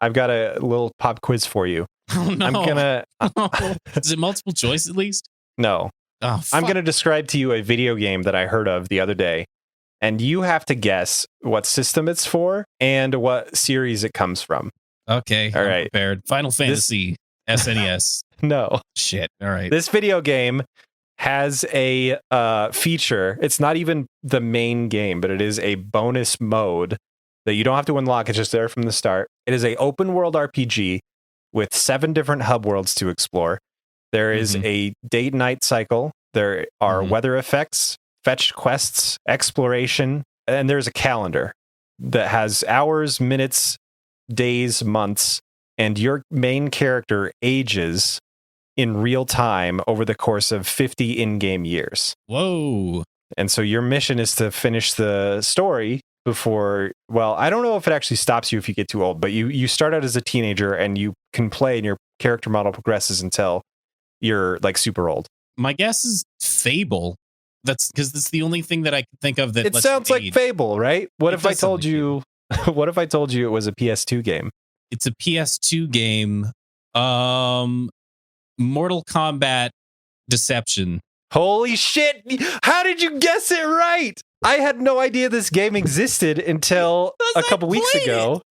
I've got a little pop quiz for you. Oh, no. I'm gonna. Is it multiple choice at least? No. Oh, fuck. I'm gonna describe to you a video game that I heard of the other day, and you have to guess what system it's for and what series it comes from. Okay. All I'm right. prepared. Final Fantasy, SNES. No. Shit. All right. This video game has a feature. It's not even the main game, but it is a bonus mode that you don't have to unlock. It's just there from the start. It is a open world RPG with 7 different hub worlds to explore. There is a day-night cycle. There are weather effects, fetch quests, exploration, and there's a calendar that has hours, minutes, days, months, and your main character ages in real time over the course of 50 in-game years. Whoa. And so your mission is to finish the story before, well, I don't know if it actually stops you if you get too old, but you start out as a teenager and you can play and your character model progresses until you're like super old. My guess is Fable. That's because that's the only thing that I can think of that It sounds like Fable, right? What if I told you what if I told you it was a PS2 game? It's a PS2 game. Mortal Kombat Deception. Holy shit! How did you guess it right? I had no idea this game existed until a couple weeks ago.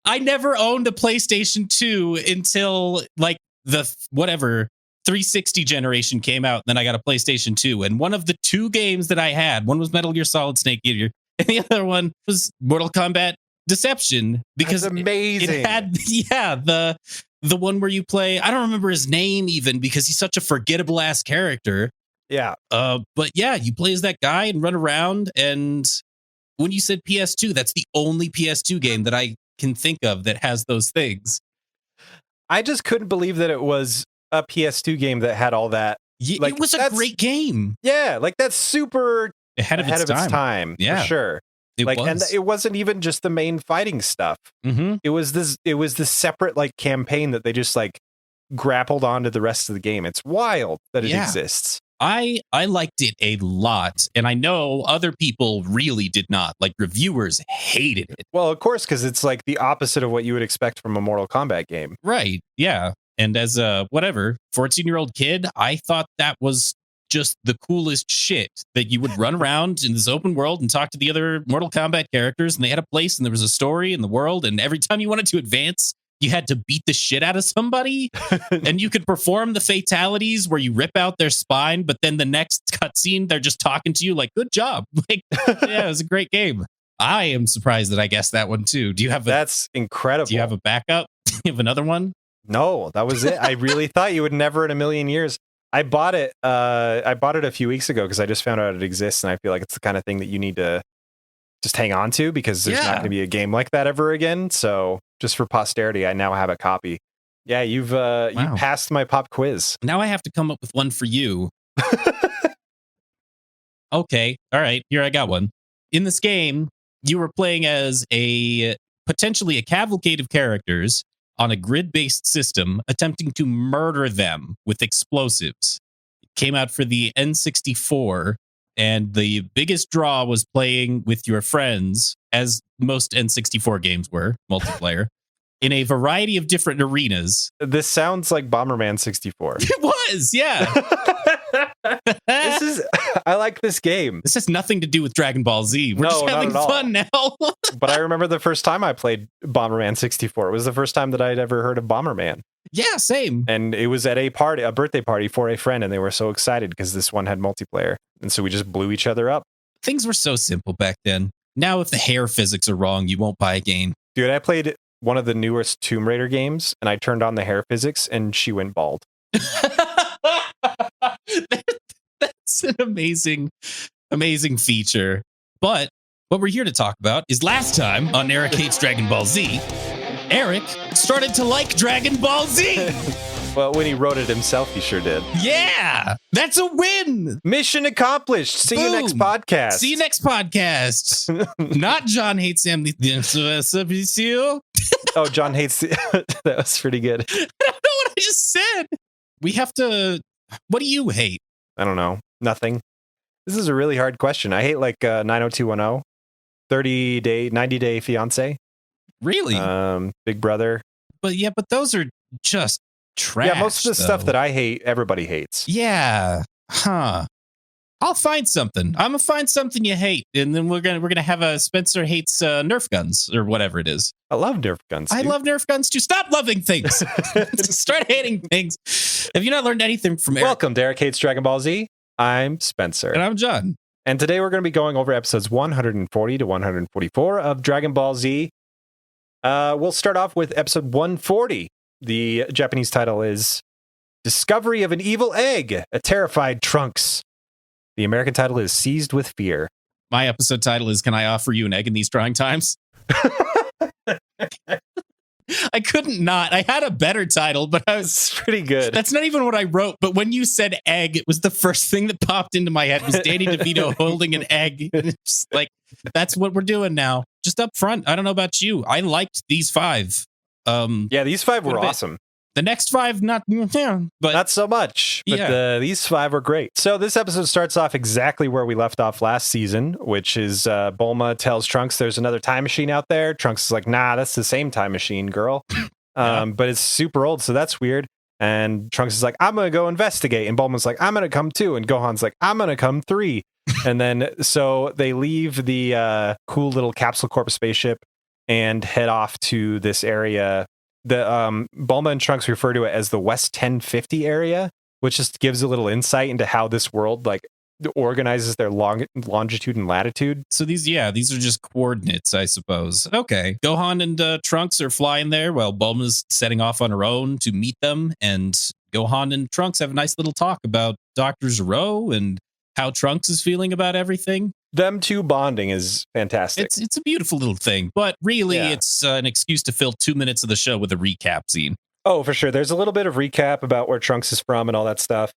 I never owned a PlayStation 2 until like the 360 generation came out. Then I got a PlayStation 2, and one of the 2 games that I had, one was Metal Gear Solid Snake Eater, and the other one was Mortal Kombat Deception, because that's amazing. It had the one where you play, I don't remember his name even because he's such a forgettable ass character. Yeah. But yeah, you play as that guy and run around. And when you said PS2, that's the only PS2 game that I can think of that has those things. I just couldn't believe that it was a PS2 game that had all that. It was a great game. Yeah, like that's super ahead of its time. Yeah, for sure. And it wasn't even just the main fighting stuff. It was this separate like campaign that they just like grappled onto the rest of the game. It's wild that it exists. I liked it a lot, and I know other people really did not. Like reviewers hated it. Well, of course, because it's like the opposite of what you would expect from a Mortal Kombat game. Right. Yeah. And as a 14-year-old kid, I thought that was just the coolest shit, that you would run around in this open world and talk to the other Mortal Kombat characters, and they had a place and there was a story in the world, and every time you wanted to advance, you had to beat the shit out of somebody. And you could perform the fatalities where you rip out their spine, but then the next cutscene they're just talking to you like, good job. Like, yeah, it was a great game. I am surprised that I guessed that one too. That's incredible. Do you have a backup? Do you have another one? No, that was it. I really thought you would never in a million years. I bought it a few weeks ago because I just found out it exists, and I feel like it's the kind of thing that you need to just hang on to because there's not going to be a game like that ever again. So just for posterity, I now have a copy. Yeah, you passed my pop quiz. Now I have to come up with one for you. Okay, all right, here I got one. In this game, you were playing as potentially a cavalcade of characters on a grid-based system, attempting to murder them with explosives. It came out for the N64, and the biggest draw was playing with your friends, as most N64 games were, multiplayer, in a variety of different arenas. This sounds like Bomberman 64. It was, yeah. I like this game. This has nothing to do with Dragon Ball Z. We're just having fun now. But I remember the first time I played Bomberman 64. It was the first time that I'd ever heard of Bomberman. Yeah, same. And it was at a birthday party for a friend, and they were so excited because this one had multiplayer. And so we just blew each other up. Things were so simple back then. Now, if the hair physics are wrong, you won't buy a game. Dude, I played one of the newest Tomb Raider games, and I turned on the hair physics, and she went bald. That's an amazing feature. But what we're here to talk about is last time on Eric Hates Dragon Ball Z, Eric started to like Dragon Ball Z. Well, when he wrote it himself, he sure did. Yeah, that's a win. Mission accomplished. See you next podcast. See you next podcast. Not John Hates Sam. Oh, John Hates. That was pretty good. I don't know what I just said. We have to. What do you hate? I don't know. Nothing. This is a really hard question. I hate like 90210, 90 day fiance. Really? Big Brother. But those are just trash. Yeah, most of the stuff that I hate, everybody hates. Yeah. Huh. I'll find something. I'm gonna find something you hate, and then we're gonna have a Spencer hates Nerf guns or whatever it is. I love Nerf guns. I love Nerf guns too. Stop loving things. Start hating things. Have you not learned anything from Eric? Welcome to Eric Hates Dragon Ball Z. I'm Spencer. And I'm John. And today we're going to be going over episodes 140 to 144 of Dragon Ball Z. We'll start off with episode 140. The Japanese title is Discovery of an Evil Egg, a Terrified Trunks. The American title is Seized with Fear. My episode title is Can I Offer You an Egg in These Trying Times? I couldn't not. I had a better title, but I was It's pretty good. That's not even what I wrote. But when you said egg, it was the first thing that popped into my head was Danny DeVito holding an egg. It's like, that's what we're doing now. Just up front. I don't know about you. I liked these 5. Yeah, these 5 were awesome. The next 5, but not so much. But these 5 were great. So this episode starts off exactly where we left off last season, which is Bulma tells Trunks there's another time machine out there. Trunks is like, nah, that's the same time machine, girl. But it's super old, so that's weird. And Trunks is like, I'm going to go investigate. And Bulma's like, I'm going to come too. And Gohan's like, I'm going to come 3. And then so they leave the cool little Capsule Corp spaceship and head off to this area. The Bulma and Trunks refer to it as the West 1050 area, which just gives a little insight into how this world like organizes their longitude and latitude. So these are just coordinates, I suppose. Okay. Gohan and Trunks are flying there while Bulma's setting off on her own to meet them. And Gohan and Trunks have a nice little talk about Dr. Zero and how Trunks is feeling about everything. Them two bonding is fantastic. It's a beautiful little thing, but really it's an excuse to fill 2 minutes of the show with a recap scene. Oh, for sure. There's a little bit of recap about where Trunks is from and all that stuff.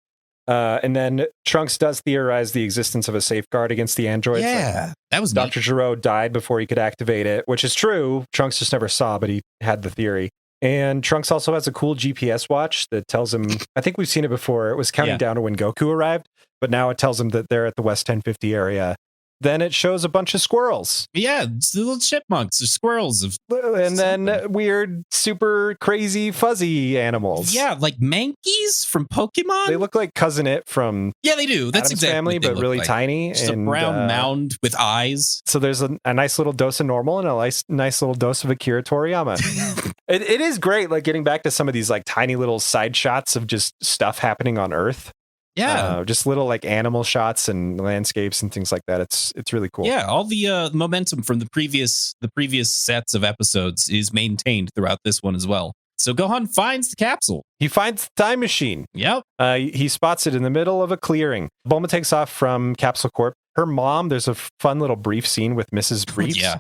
And then Trunks does theorize the existence of a safeguard against the androids. Yeah, that was Dr. Gero died before he could activate it, which is true. Trunks just never saw, but he had the theory. And Trunks also has a cool GPS watch that tells him, I think we've seen it before. It was counting down to when Goku arrived, but now it tells him that they're at the West 1050 area. Then it shows a bunch of squirrels. Yeah, it's little chipmunks or squirrels. And then weird, super crazy, fuzzy animals. Yeah, like Mankeys from Pokemon. They look like Cousin It from Yeah, they do. That's Addams exactly Family, but really like. tiny. Just a brown mound with eyes. So there's a nice little dose of normal and a nice little dose of Akira Toriyama. It is great, like getting back to some of these like tiny little side shots of just stuff happening on Earth. Yeah, just little like animal shots and landscapes and things like that. It's really cool. Yeah, all the momentum from the previous sets of episodes is maintained throughout this one as well. So Gohan finds the capsule. He finds the time machine. Yep. He spots it in the middle of a clearing. Bulma takes off from Capsule Corp. Her mom, there's a fun little brief scene with Mrs. Briefs. Yeah.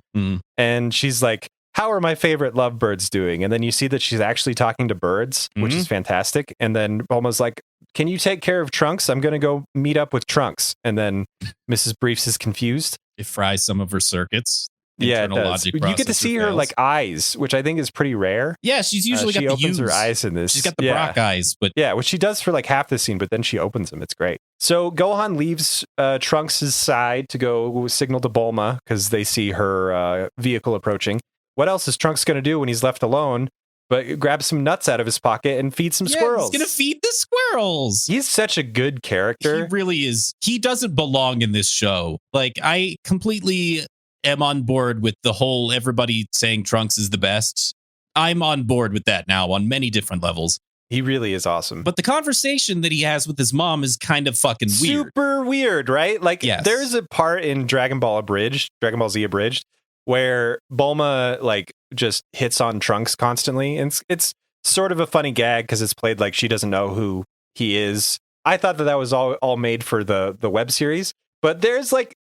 And she's like, how are my favorite lovebirds doing? And then you see that she's actually talking to birds, which is fantastic. And then Bulma's like, can you take care of Trunks? I'm going to go meet up with Trunks. And then Mrs. Briefs is confused. It fries some of her circuits. Yeah, it does. You get to see her like eyes, which I think is pretty rare. Yeah, she's usually got she the opens her U's. eyes in this. She's got the Brock eyes, but yeah, which she does for like half the scene, but then she opens them. It's great. So Gohan leaves Trunks' side to go signal to Bulma because they see her vehicle approaching. What else is Trunks going to do when he's left alone? But grab some nuts out of his pocket and feed some squirrels. He's going to feed the squirrels. He's such a good character. He really is. He doesn't belong in this show. Like, I completely am on board with the whole everybody saying Trunks is the best. I'm on board with that now on many different levels. He really is awesome. But the conversation that he has with his mom is kind of fucking weird. Super weird, right? Like, there's a part in Dragon Ball Z Abridged, where Bulma like just hits on Trunks constantly. And it's sort of a funny gag because it's played like she doesn't know who he is. I thought that was all made for the web series, but there's like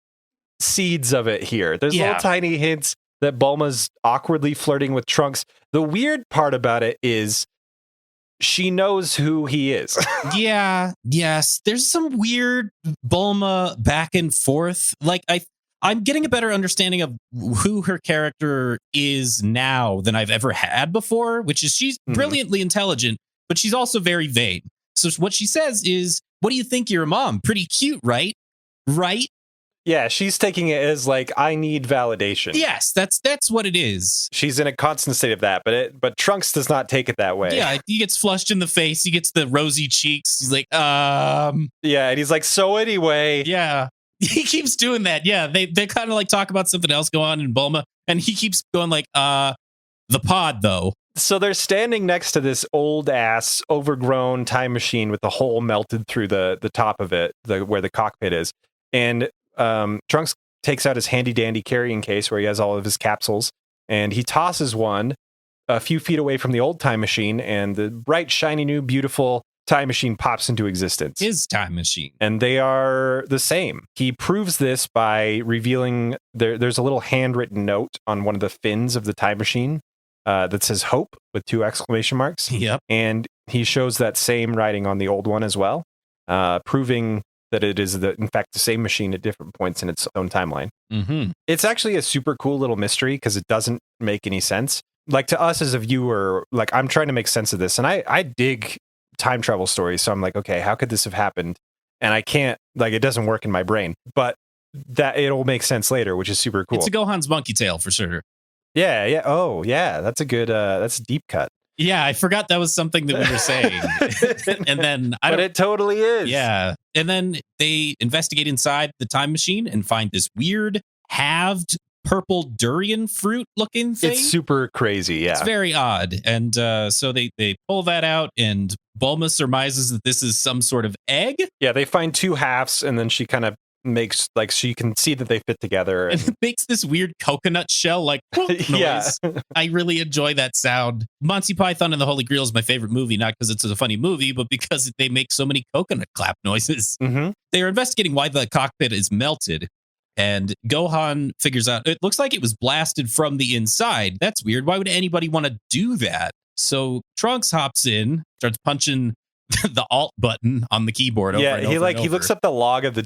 seeds of it here. There's little tiny hints that Bulma's awkwardly flirting with Trunks. The weird part about it is she knows who he is. Yes. There's some weird Bulma back and forth. Like I'm getting a better understanding of who her character is now than I've ever had before, which is she's brilliantly intelligent, but she's also very vain. So what she says is, what do you think of your mom? Pretty cute, right? Right? Yeah, she's taking it as like, I need validation. Yes, that's what it is. She's in a constant state of that, but Trunks does not take it that way. Yeah, he gets flushed in the face. He gets the rosy cheeks. He's like, Yeah, and he's like, so anyway. Yeah. He keeps doing that. Yeah, they kind of like talk about something else going on in Bulma, and he keeps going like, the pod though. So they're standing next to this old ass overgrown time machine with the hole melted through the top of it, where the cockpit is. And Trunks takes out his handy dandy carrying case where he has all of his capsules, and he tosses one a few feet away from the old time machine, and the bright, shiny, new, beautiful time machine pops into existence. His time machine. And they are the same. He proves this by revealing there's a little handwritten note on one of the fins of the time machine that says hope with 2 exclamation marks. Yep. And he shows that same writing on the old one as well, proving that it is in fact the same machine at different points in its own timeline. Mm-hmm. It's actually a super cool little mystery because it doesn't make any sense. Like, to us as a viewer, like, I'm trying to make sense of this, and I dig time travel stories, so I'm like, okay, how could this have happened? And I can't, like, it doesn't work in my brain, but that it'll make sense later, which is super cool. It's a Gohan's monkey tail for sure. Yeah. Oh, yeah. That's a good. That's a deep cut. Yeah, I forgot that was something that we were saying. And then but it totally is. Yeah, and then they investigate inside the time machine and find this weird halved purple durian fruit looking thing. It's super crazy. Yeah, it's very odd. And so they pull that out, and Bulma surmises that this is some sort of egg. Yeah, they find 2 halves, and then she kind of makes, like, so you can see that they fit together, and it makes this weird coconut shell like noise. Yeah. I really enjoy that sound. Monty Python and the Holy Grail is my favorite movie, not because it's a funny movie, but because they make so many coconut clap noises. Mm-hmm. They are investigating why the cockpit is melted, and Gohan figures out it looks like it was blasted from the inside. That's weird. Why would anybody want to do that? So Trunks hops in, starts punching the alt button on the keyboard. He looks up the log of the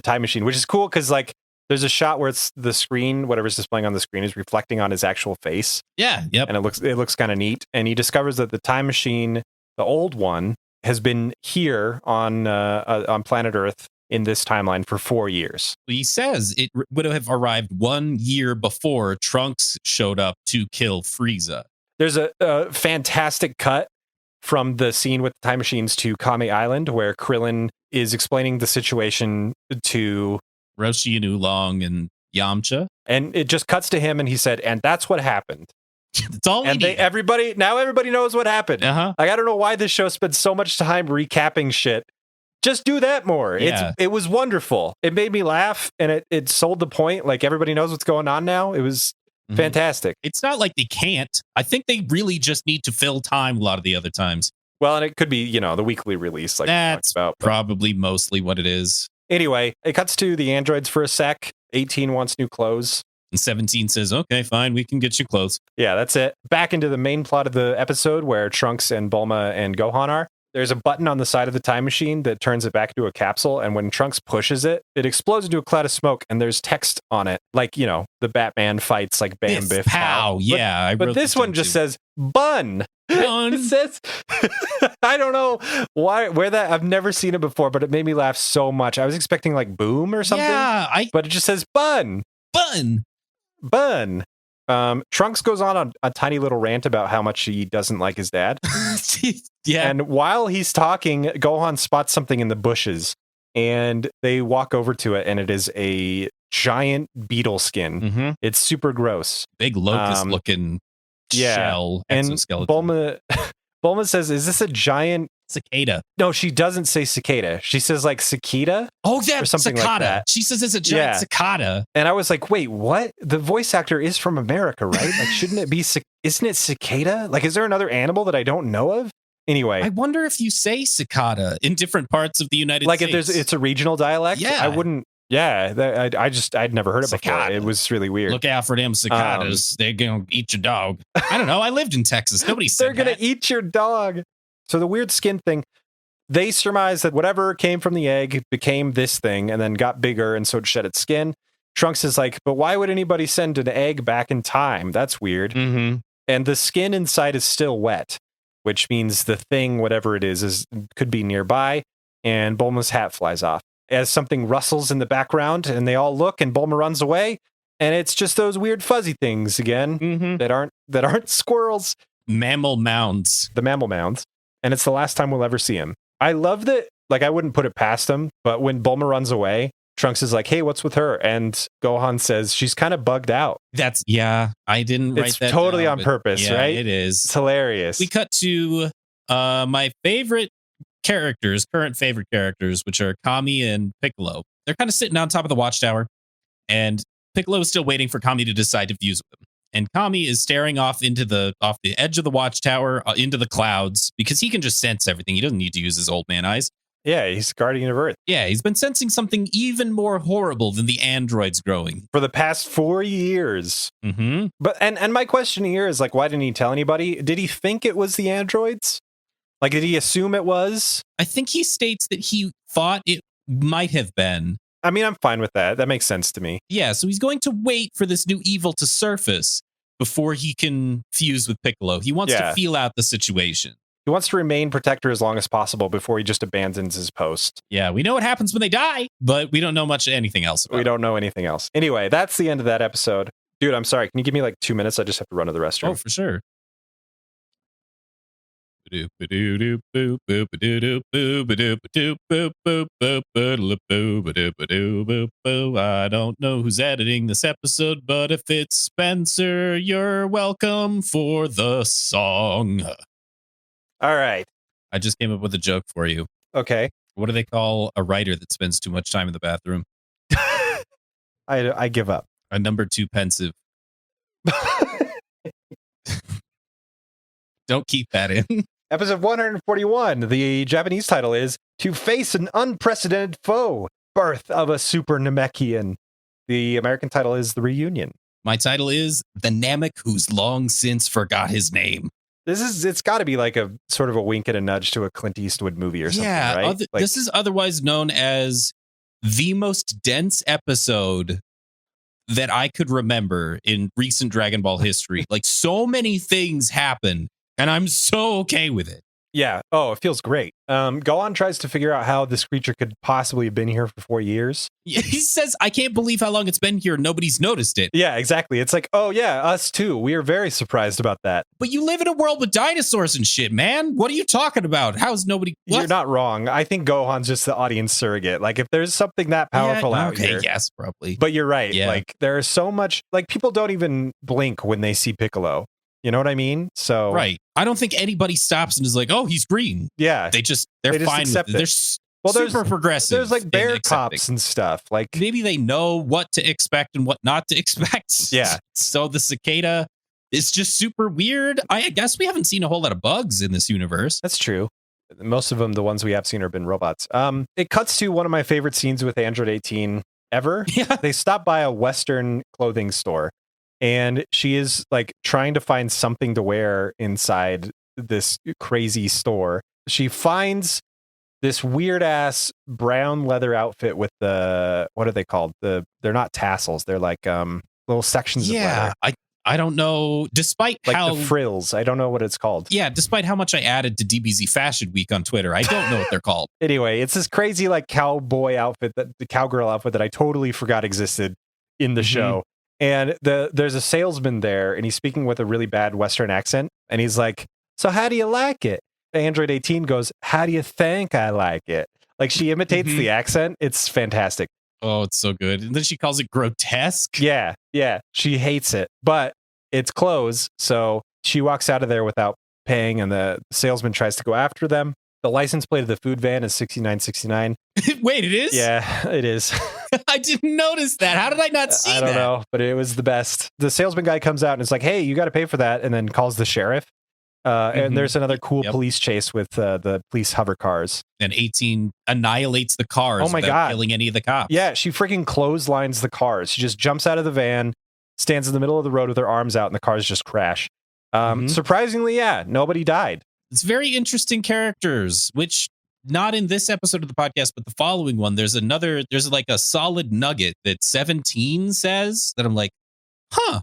time machine, which is cool because, like, there's a shot where it's the screen, whatever's displaying on the screen, is reflecting on his actual face. Yeah, yep. And it looks kind of neat. And he discovers that the time machine, the old one, has been here on planet Earth in this timeline for 4 years. He says it would have arrived 1 year before Trunks showed up to kill Frieza. There's a fantastic cut from the scene with the time machines to Kame Island, where Krillin is explaining the situation to Roshi and Oolong and Yamcha. And it just cuts to him, and he said, and that's what happened. That's all everybody knows what happened. Uh-huh. Like, I don't know why this show spends so much time recapping shit. Just do that more. Yeah. It was wonderful. It made me laugh, and it sold the point. Like, everybody knows what's going on now. It was fantastic. It's not like they can't. I think they really just need to fill time a lot of the other times. Well, and it could be, the weekly release, like that's we talked about. Probably mostly what it is. Anyway, it cuts to the androids for a sec. 18 wants new clothes. And 17 says, okay, fine, we can get you clothes. Yeah, that's it. Back into the main plot of the episode where Trunks and Bulma and Gohan are. There's a button on the side of the time machine that turns it back into a capsule, and when Trunks pushes it, it explodes into a cloud of smoke, and there's text on it. Like, the Batman fights, like, bam, biff, pow. Yeah. But this one just says, BUN. BUN. It says, I don't know where that, I've never seen it before, but it made me laugh so much. I was expecting, like, boom or something. Yeah. But it just says, BUN. BUN. BUN. Trunks goes on a tiny little rant about how much he doesn't like his dad. Yeah. And while he's talking, Gohan spots something in the bushes, and they walk over to it, and it is a giant beetle skin. Mm-hmm. It's super gross. Big locust-looking shell exoskeleton. And Bulma says, is this a giant cicada? No, she doesn't say cicada. She says, like, cicada. Oh, yeah, or something cicada. like that. She says it's a giant cicada. And I was like, wait, what? The voice actor is from America, right? Like, shouldn't it be, isn't it cicada? Like, is there another animal that I don't know of? Anyway. I wonder if you say cicada in different parts of the United States. Like, if it's a regional dialect? Yeah. I wouldn't. Yeah, I'd never heard it before. It was really weird. Look out for them cicadas. They're going to eat your dog. I don't know. I lived in Texas. Nobody said they're going to eat your dog. So the weird skin thing, they surmise that whatever came from the egg became this thing and then got bigger, and so it shed its skin. Trunks is like, but why would anybody send an egg back in time? That's weird. Mm-hmm. And the skin inside is still wet, which means the thing, whatever it is could be nearby, and Bulma's hat flies off. as something rustles in the background, and they all look, and Bulma runs away, and it's just those weird fuzzy things again that aren't squirrels. Mammal mounds. The mammal mounds, and it's the last time we'll ever see him. I love that. Like, I wouldn't put it past him, but when Bulma runs away, Trunks is like, "Hey, what's with her?" And Gohan says she's kind of bugged out. I didn't write It's that totally down, on purpose, right? It is. It's hilarious. We cut to my favorite characters, current favorite characters, which are Kami and Piccolo. They're kind of sitting on top of the watchtower, and Piccolo is still waiting for Kami to decide to fuse with him. And Kami is staring off the edge of the watchtower into the clouds because he can just sense everything. He doesn't need to use his old man eyes. Yeah, he's Guardian of Earth. Yeah, he's been sensing something even more horrible than the androids growing for the past 4 years. Mm-hmm. But and my question here is, like, why didn't he tell anybody? Did he think it was the androids? Like, did he assume it was? I think he states that he thought it might have been. I mean, I'm fine with that. That makes sense to me. Yeah, so he's going to wait for this new evil to surface before he can fuse with Piccolo. He wants to feel out the situation. He wants to remain protector as long as possible before he just abandons his post. Yeah, we know what happens when they die, but we don't know much anything else about We don't know anything else. Anyway, that's the end of that episode. Dude, I'm sorry. Can you give me like 2 minutes? I just have to run to the restroom. Oh, for sure. I don't know who's editing this episode, but if it's Spencer, you're welcome for the song. All right. I just came up with a joke for you. Okay. What do they call a writer that spends too much time in the bathroom? I give up. A number 2 pensive. Don't keep that in. Episode 141. The Japanese title is To Face an Unprecedented Foe, Birth of a Super Namekian. The American title is The Reunion. My title is The Namek Who's Long Since Forgot His Name. It's got to be like a sort of a wink and a nudge to a Clint Eastwood movie or something, right? This is otherwise known as the most dense episode that I could remember in recent Dragon Ball history. Like, so many things happen, and I'm so okay with it. Yeah. Oh, it feels great. Gohan tries to figure out how this creature could possibly have been here for 4 years. He says, I can't believe how long it's been here. Nobody's noticed it. Yeah, exactly. It's like, oh yeah, us too. We are very surprised about that. But you live in a world with dinosaurs and shit, man. What are you talking about? How's nobody... What? You're not wrong. I think Gohan's just the audience surrogate. Like, if there's something that powerful out here. Yes, probably. But you're right. Yeah. Like, there's so much... Like, people don't even blink when they see Piccolo. You know what I mean? So right. I don't think anybody stops and is like, oh, he's green. Yeah. They're just fine accept with it. They're super progressive. There's like bear cops and stuff. Like, maybe they know what to expect and what not to expect. Yeah. So the cicada is just super weird. I guess we haven't seen a whole lot of bugs in this universe. That's true. Most of them, the ones we have seen, have been robots. It cuts to one of my favorite scenes with Android 18 ever. Yeah. They stop by a Western clothing store. And she is like trying to find something to wear inside this crazy store. She finds this weird ass brown leather outfit with the, what are they called? They're not tassels. They're like little sections of leather. I don't know. Despite like how the frills, I don't know what it's called. Yeah, despite how much I added to DBZ Fashion Week on Twitter, I don't know what they're called. Anyway, it's this crazy like cowboy outfit, the cowgirl outfit that I totally forgot existed in the show. And there's a salesman there, and he's speaking with a really bad Western accent. And he's like, so how do you like it? Android 18 goes, how do you think I like it? Like, she imitates the accent. It's fantastic. Oh, it's so good. And then she calls it grotesque. Yeah. She hates it, but it's clothes. So she walks out of there without paying, and the salesman tries to go after them. The license plate of the food van is 6969. Wait, it is? Yeah, it is. I didn't notice that. How did I not see that? I don't know, but it was the best. The salesman guy comes out and is like, hey, you got to pay for that, and then calls the sheriff. And there's another cool police chase with the police hover cars. And 18 annihilates the cars without killing any of the cops. Yeah, she freaking clotheslines the cars. She just jumps out of the van, stands in the middle of the road with her arms out, and the cars just crash. Surprisingly, nobody died. It's very interesting characters, which not in this episode of the podcast, but the following one, there's like a solid nugget that 17 says that I'm like, huh,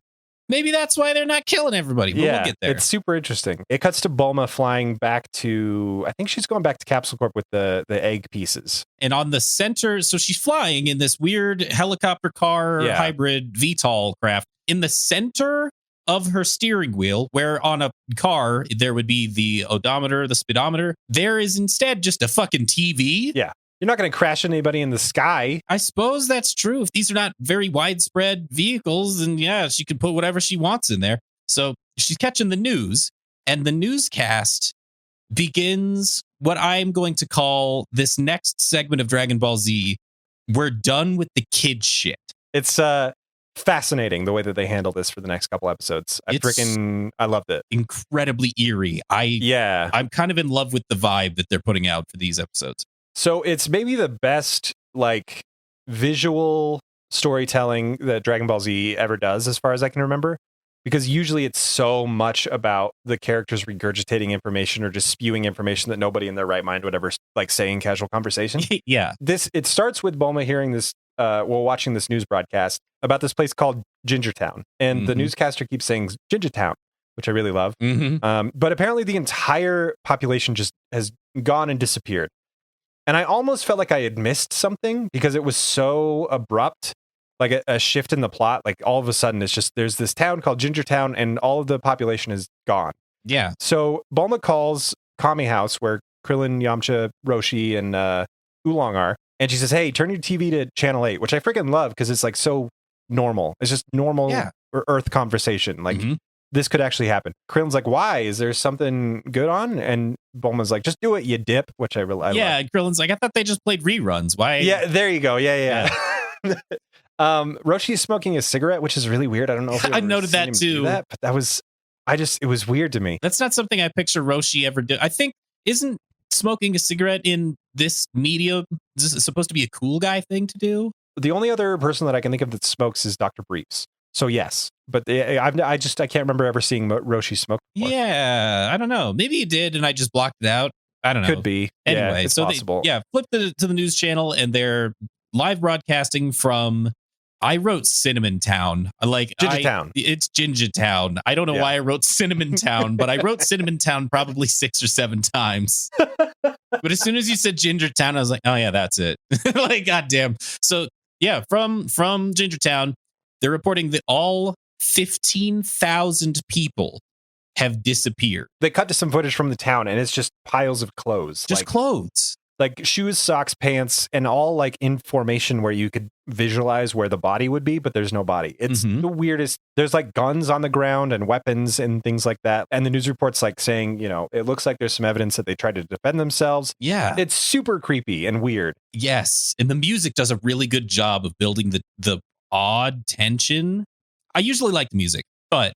Maybe that's why they're not killing everybody. But we'll get there. It's super interesting. It cuts to Bulma flying back to, I think she's going back to Capsule Corp with the egg pieces. And on the center, so she's flying in this weird helicopter car hybrid VTOL craft. In the center of her steering wheel, where on a car there would be the odometer, the speedometer, there is instead just a fucking TV. Yeah. You're not going to crash anybody in the sky. I suppose that's true. If these are not very widespread vehicles, then yeah, she can put whatever she wants in there. So she's catching the news, and the newscast begins what I'm going to call this next segment of Dragon Ball Z. We're done with the kid shit. It's fascinating the way that they handle this for the next couple episodes. I loved it. Incredibly eerie. I'm kind of in love with the vibe that they're putting out for these episodes. So it's maybe the best like visual storytelling that Dragon Ball Z ever does, as far as I can remember, because usually it's so much about the characters regurgitating information or just spewing information that nobody in their right mind would ever like say in casual conversation. Yeah. It starts with Bulma hearing this, watching this news broadcast about this place called Gingertown, and the newscaster keeps saying Gingertown, which I really love. But apparently the entire population just has gone and disappeared. And I almost felt like I had missed something because it was so abrupt, like a shift in the plot. Like all of a sudden, it's just there's this town called Gingertown, and all of the population is gone. Yeah. So Bulma calls Kami House, where Krillin, Yamcha, Roshi, and Oolong are, and she says, "Hey, turn your TV to channel 8," which I freaking love because it's like so normal. It's just normal Earth conversation. Like this could actually happen. Krillin's like, "Why? Is there something good on?" And Bulma's like, "Just do it, you dip," which I love. And Krillin's like, "I thought they just played reruns. Why?" Yeah, there you go. Yeah. Roshi's smoking a cigarette, which is really weird. I don't know if I noted that too. But it was weird to me. That's not something I picture Roshi ever did. I think isn't smoking a cigarette in this medium this is supposed to be a cool guy thing to do? The only other person that I can think of that smokes is Dr. Briefs. So yes, but I can't remember ever seeing Roshi smoke before. Yeah, I don't know. Maybe he did, and I just blocked it out. I don't know. Could be. Anyway, it's so possible. Flip to the news channel, and they're live broadcasting from. I wrote Cinnamon Town. Gingertown. It's Gingertown. I don't know why I wrote Cinnamon Town, but I wrote Cinnamon Town probably 6 or 7 times. But as soon as you said Gingertown, I was like, oh yeah, that's it. Like, goddamn. So yeah, from Gingertown, they're reporting that all 15,000 people have disappeared. They cut to some footage from the town, and it's just piles of clothes. Just clothes. Like shoes, socks, pants, and all like in formation where you could visualize where the body would be, but there's no body. It's the weirdest. There's like guns on the ground and weapons and things like that. And the news report's like saying, it looks like there's some evidence that they tried to defend themselves. Yeah. It's super creepy and weird. Yes. And the music does a really good job of building the odd tension. I usually like the music, but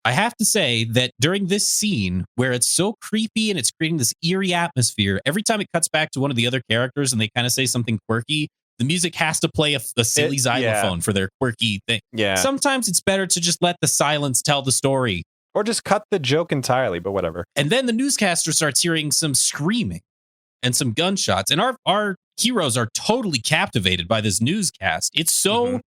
I have to say that during this scene where it's so creepy and it's creating this eerie atmosphere, every time it cuts back to one of the other characters and they kind of say something quirky, the music has to play a silly xylophone for their quirky thing. Yeah. Sometimes it's better to just let the silence tell the story. Or just cut the joke entirely, but whatever. And then the newscaster starts hearing some screaming and some gunshots. And our heroes are totally captivated by this newscast. It's so...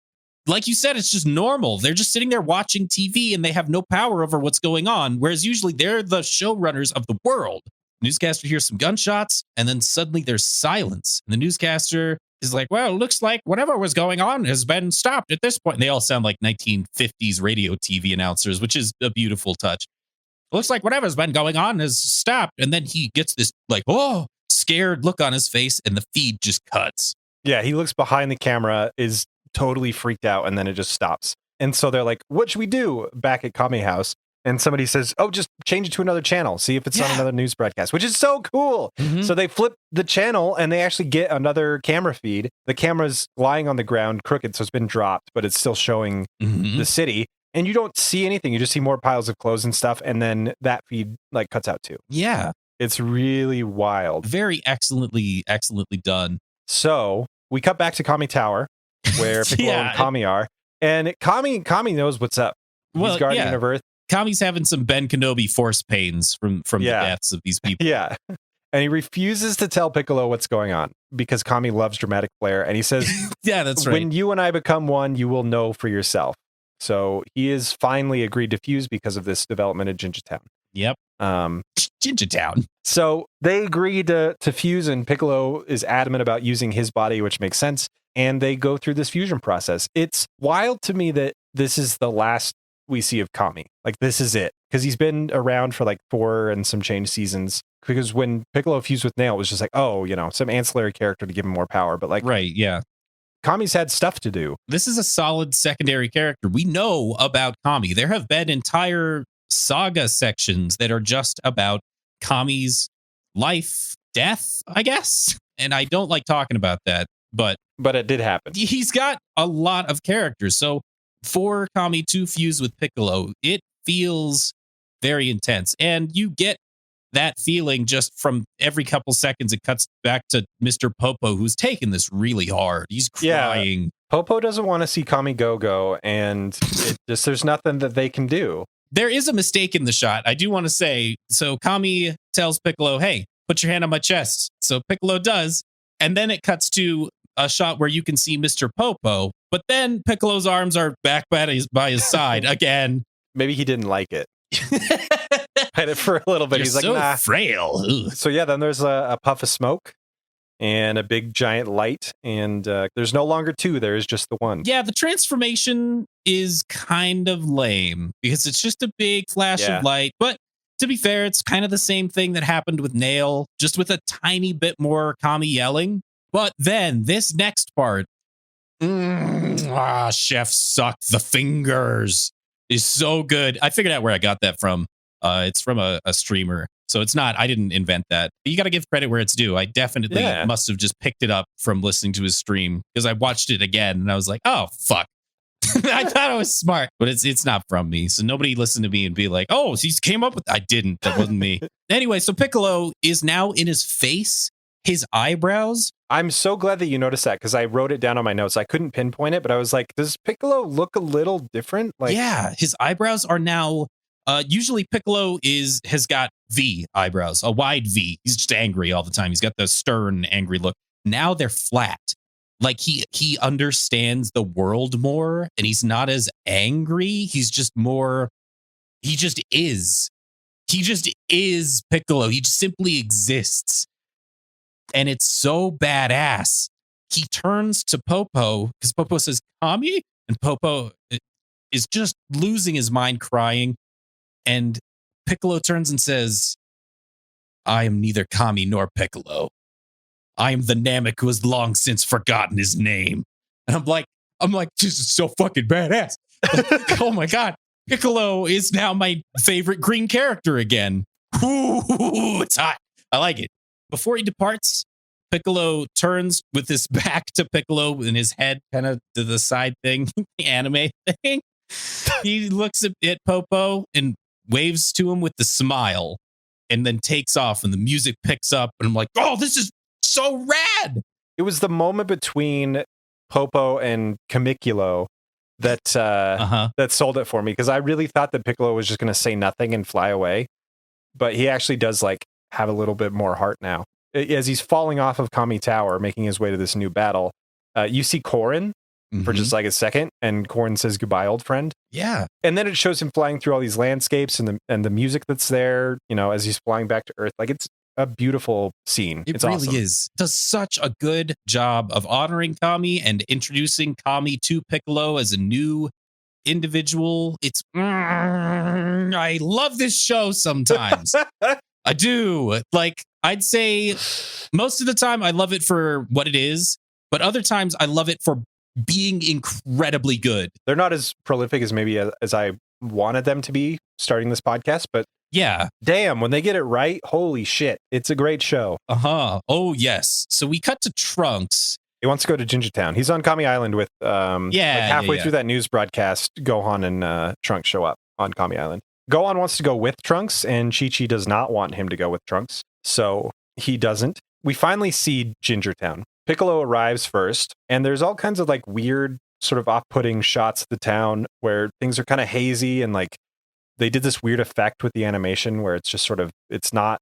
Like you said, it's just normal. They're just sitting there watching TV and they have no power over what's going on. Whereas usually they're the showrunners of the world. Newscaster hears some gunshots and then suddenly there's silence. And the newscaster is like, well, it looks like whatever was going on has been stopped at this point. And they all sound like 1950s radio TV announcers, which is a beautiful touch. It looks like whatever's been going on has stopped. And then he gets this like, scared look on his face and the feed just cuts. Yeah, he looks behind the camera, is totally freaked out, and then it just stops. And so they're like, what should we do back at Kami House? And somebody says, just change it to another channel, see if it's on another news broadcast, which is so cool. So they flip the channel and they actually get another camera feed. The camera's lying on the ground crooked, so it's been dropped, but it's still showing the city. And you don't see anything. You just see more piles of clothes and stuff. And then that feed like cuts out too. Yeah. It's really wild. Very excellently done. So we cut back to Kami Tower, where Piccolo and Kami are, and Kami knows what's up. He's Guardian of Earth. Kami's having some Ben Kenobi force pains from the deaths of these people. Yeah, and he refuses to tell Piccolo what's going on because Kami loves dramatic flair, and he says, "Yeah, that's right. When you and I become one, you will know for yourself." So he is finally agreed to fuse because of this development at Ginger Town. Yep. Ginger Town. So they agree to fuse, and Piccolo is adamant about using his body, which makes sense. And they go through this fusion process. It's wild to me that this is the last we see of Kami. Like, this is it. Because he's been around for like 4 and some change seasons. Because when Piccolo fused with Nail, it was just like, oh, some ancillary character to give him more power. But like, right, yeah. Kami's had stuff to do. This is a solid secondary character. We know about Kami. There have been entire saga sections that are just about Kami's life, death, I guess. And I don't like talking about that, but it did happen. He's got a lot of characters. So for Kami to fuse with Piccolo, it feels very intense. And you get that feeling just from every couple seconds. It cuts back to Mr. Popo, who's taking this really hard. He's crying. Yeah. Popo doesn't want to see Kami go, and there's nothing that they can do. There is a mistake in the shot, I do want to say. So Kami tells Piccolo, hey, put your hand on my chest. So Piccolo does. And then it cuts to a shot where you can see Mr. Popo. But then Piccolo's arms are back by his side again. Maybe he didn't like it. Had it for a little bit. You're He's like, so nah. frail. Ugh. So yeah, then there's a puff of smoke and a big giant light, and there's no longer 2. There is just the 1. Yeah, the transformation is kind of lame because it's just a big flash of light. But to be fair, it's kind of the same thing that happened with Nail, just with a tiny bit more Kami yelling. But then this next part, chef suck the fingers, is so good. I figured out where I got that from. It's from a streamer. So it's not, I didn't invent that. But you got to give credit where it's due. I definitely must have just picked it up from listening to his stream because I watched it again and I was like, oh, fuck. I thought I was smart, but it's not from me. So nobody listened to me and be like, oh, he came up with, I didn't. That wasn't me. Anyway, so Piccolo is now in his face, his eyebrows. I'm so glad that you noticed that because I wrote it down on my notes. I couldn't pinpoint it, but I was like, does Piccolo look a little different? Like, yeah, his eyebrows are now, usually Piccolo has got V eyebrows, a wide V. He's just angry all the time. He's got the stern, angry look. Now they're flat. Like he understands the world more and he's not as angry. He's just more, he just is. He just is Piccolo. He just simply exists. And it's so badass. He turns to Popo because Popo says, Kami? And Popo is just losing his mind crying. And Piccolo turns and says, I am neither Kami nor Piccolo. I am the Namek who has long since forgotten his name. And I'm like, this is so fucking badass. Oh my God. Piccolo is now my favorite green character again. Ooh, it's hot. I like it. Before he departs, Piccolo turns with his back to Piccolo and his head kind of to the side thing, the anime thing. He looks at Popo and waves to him with the smile and then takes off and the music picks up. And I'm like, oh, this is so rad. It was the moment between Popo and Camiculo that that sold it for me because I really thought that Piccolo was just going to say nothing and fly away. But he actually does like have a little bit more heart now. As he's falling off of Kami Tower, making his way to this new battle, you see Korin for just like a second, and Korin says goodbye, old friend. Yeah. And then it shows him flying through all these landscapes and the music that's there, as he's flying back to Earth. Like, it's a beautiful scene. It's really awesome. Is. It does such a good job of honoring Kami and introducing Kami to Piccolo as a new individual. It's I love this show sometimes. I do. Like, I'd say most of the time I love it for what it is, but other times I love it for being incredibly good. They're not as prolific as maybe as I wanted them to be starting this podcast, but yeah, damn, when they get it right, holy shit, it's a great show. Oh yes. So we cut to Trunks. He wants to go to Ginger Town. He's on Kami Island with halfway through that news broadcast, Gohan and Trunks show up on Kami Island. Gohan wants to go with Trunks, and Chi-Chi does not want him to go with Trunks, so he doesn't. We finally see Ginger Town. Piccolo arrives first, and there's all kinds of like weird, sort of off-putting shots of the town where things are kind of hazy, and like they did this weird effect with the animation where it's just sort of, it's not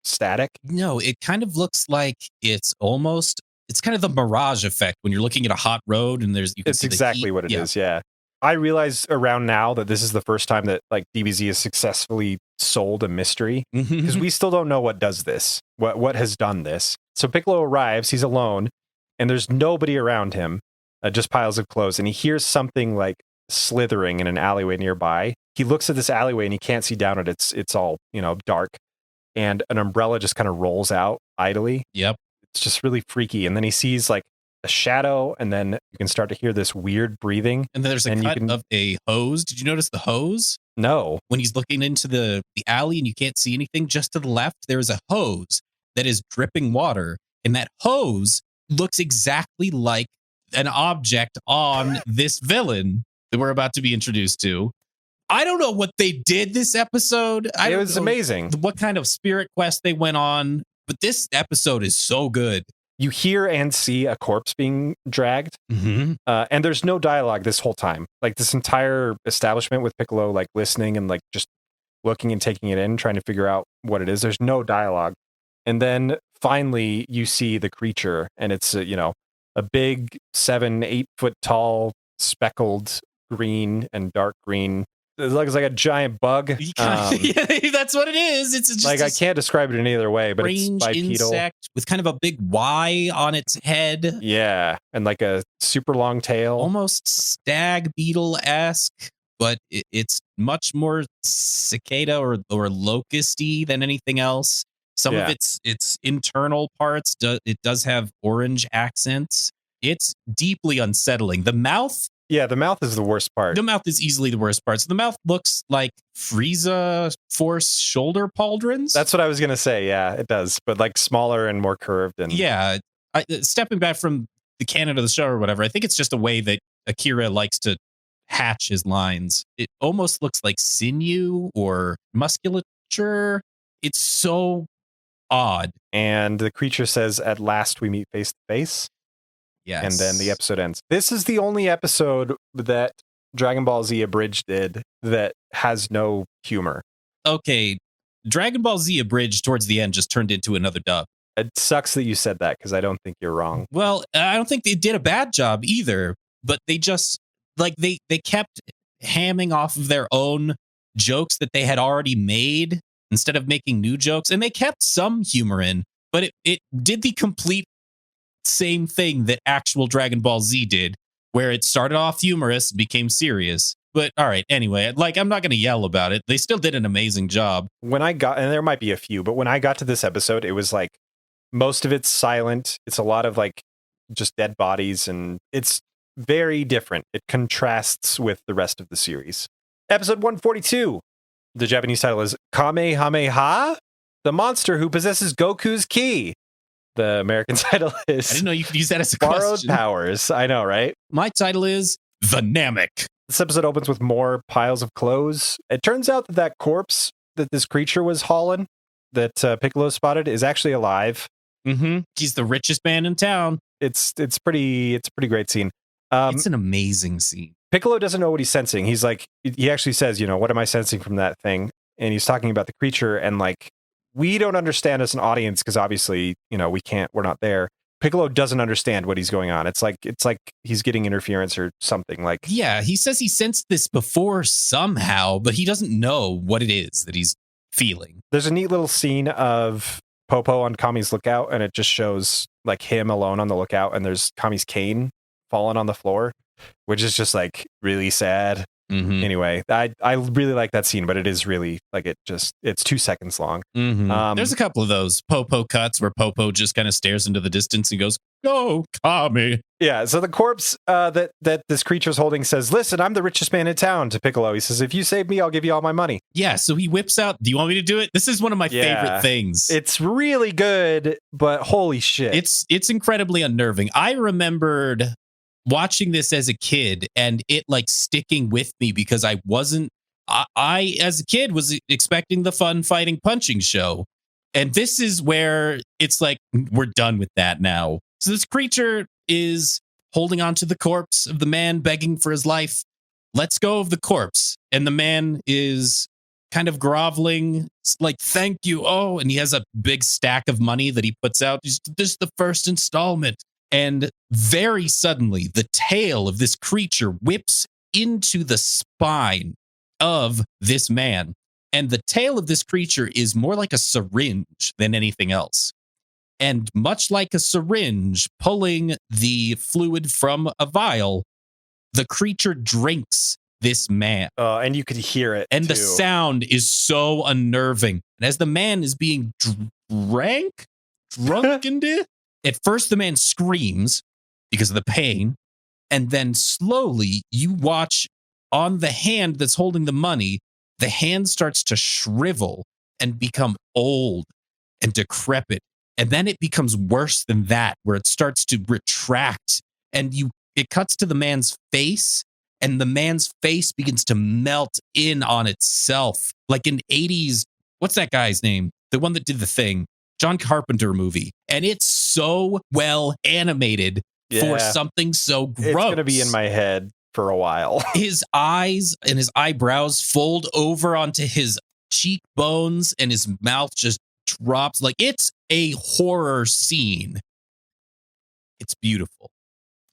static. No, it kind of looks like it's kind of the mirage effect when you're looking at a hot road and there's, you can it's see exactly what it is. Yeah. I realize around now that this is the first time that like DBZ has successfully sold a mystery because we still don't know what does this, what has done this. So Piccolo arrives, he's alone, and there's nobody around him, just piles of clothes, and he hears something like slithering in an alleyway nearby. He looks at this alleyway and he can't see down it. It's all, dark, and an umbrella just kind of rolls out idly. Yep. It's just really freaky. And then he sees like a shadow, and then you can start to hear this weird breathing. And then there's a cut of a hose. Did you notice the hose? No. When he's looking into the alley and you can't see anything, just to the left, there's a hose that is dripping water. And that hose looks exactly like an object on this villain that we're about to be introduced to. I don't know what they did this episode. It was amazing. What kind of spirit quest they went on. But this episode is so good. You hear and see a corpse being dragged, and there's no dialogue this whole time. Like this entire establishment with Piccolo, like listening and like just looking and taking it in, trying to figure out what it is. There's no dialogue, and then finally you see the creature, and it's a big 7-8 foot tall, speckled green and dark green. It looks like a giant bug. Yeah, that's what it is. It's just like I can't describe it in any other way, but it's bipedal insect with kind of a big Y on its head. Yeah, and like a super long tail, almost stag beetle-esque, but it's much more cicada or locusty than anything else. Some of its internal parts, it does have orange accents. It's deeply unsettling. The mouth. Yeah, the mouth is the worst part. The mouth is easily the worst part. So the mouth looks like Frieza Force shoulder pauldrons. That's what I was going to say. Yeah, it does. But like smaller and more curved. And yeah, stepping back from the canon of the show or whatever, I think it's just a way that Akira likes to hatch his lines. It almost looks like sinew or musculature. It's so odd. And the creature says, "At last we meet face to face." Yes. And then the episode ends. This is the only episode that Dragon Ball Z Abridged did that has no humor. Okay, Dragon Ball Z Abridged towards the end just turned into another dub. It sucks that you said that because I don't think you're wrong. Well, I don't think they did a bad job either, but they just like they kept hamming off of their own jokes that they had already made instead of making new jokes, and they kept some humor in, but it did the complete same thing that actual Dragon Ball Z did, where it started off humorous, became serious. But all right, anyway, like I'm not going to yell about it. They still did an amazing job. When I got, and there might be a few, but when I got to this episode, it was like most of it's silent. It's a lot of like just dead bodies, and it's very different. It contrasts with the rest of the series. Episode 142. The Japanese title is Kamehameha, the monster who possesses Goku's ki. The American title is... I didn't know you could use that as a Borrowed question. Powers. I know, right? My title is The Namek. This episode opens with more piles of clothes. It turns out that corpse that this creature was hauling, that Piccolo spotted, is actually alive. He's the richest man in town. It's a pretty great scene. It's an amazing scene. Piccolo doesn't know what he's sensing. He's like, he actually says, what am I sensing from that thing? And he's talking about the creature, and like, we don't understand as an audience because obviously, we're not there. Piccolo doesn't understand what he's going on. It's like he's getting interference or something. Like, yeah, he says he sensed this before somehow, but he doesn't know what it is that he's feeling. There's a neat little scene of Popo on Kami's lookout, and it just shows like him alone on the lookout, and there's Kami's cane fallen on the floor, which is just like really sad. Anyway, I really like that scene, but it is really like it's 2 seconds long. There's a couple of those Popo cuts where Popo just kind of stares into the distance and goes, "Go, Kami." Yeah, so the corpse that this creature's holding says, "Listen, I'm the richest man in town," to Piccolo. He says, "If you save me, I'll give you all my money." Yeah, so he whips out, "Do you want me to do it?" This is one of my favorite things. It's really good, but holy shit. It's incredibly unnerving. I remembered watching this as a kid and it like sticking with me because I as a kid was expecting the fun fighting punching show. And this is where it's like, we're done with that now. So this creature is holding on to the corpse of the man begging for his life. Lets go of the corpse. And the man is kind of groveling, like, "Thank you." Oh, and he has a big stack of money that he puts out. This is the first installment. And very suddenly, the tail of this creature whips into the spine of this man. And the tail of this creature is more like a syringe than anything else. And much like a syringe pulling the fluid from a vial, the creature drinks this man. And you could hear it. And too. the sound is so unnerving. And as the man is being drunkened, at first the man screams because of the pain. And then slowly you watch on the hand that's holding the money, the hand starts to shrivel and become old and decrepit. And then it becomes worse than that, where it starts to retract and it cuts to the man's face, and the man's face begins to melt in on itself. Like an 80s, what's that guy's name? The one that did The Thing, John Carpenter movie. And it's so well animated for something so gross. It's going to be in my head for a while. His eyes and his eyebrows fold over onto his cheekbones, and his mouth just drops. Like, it's a horror scene. It's beautiful.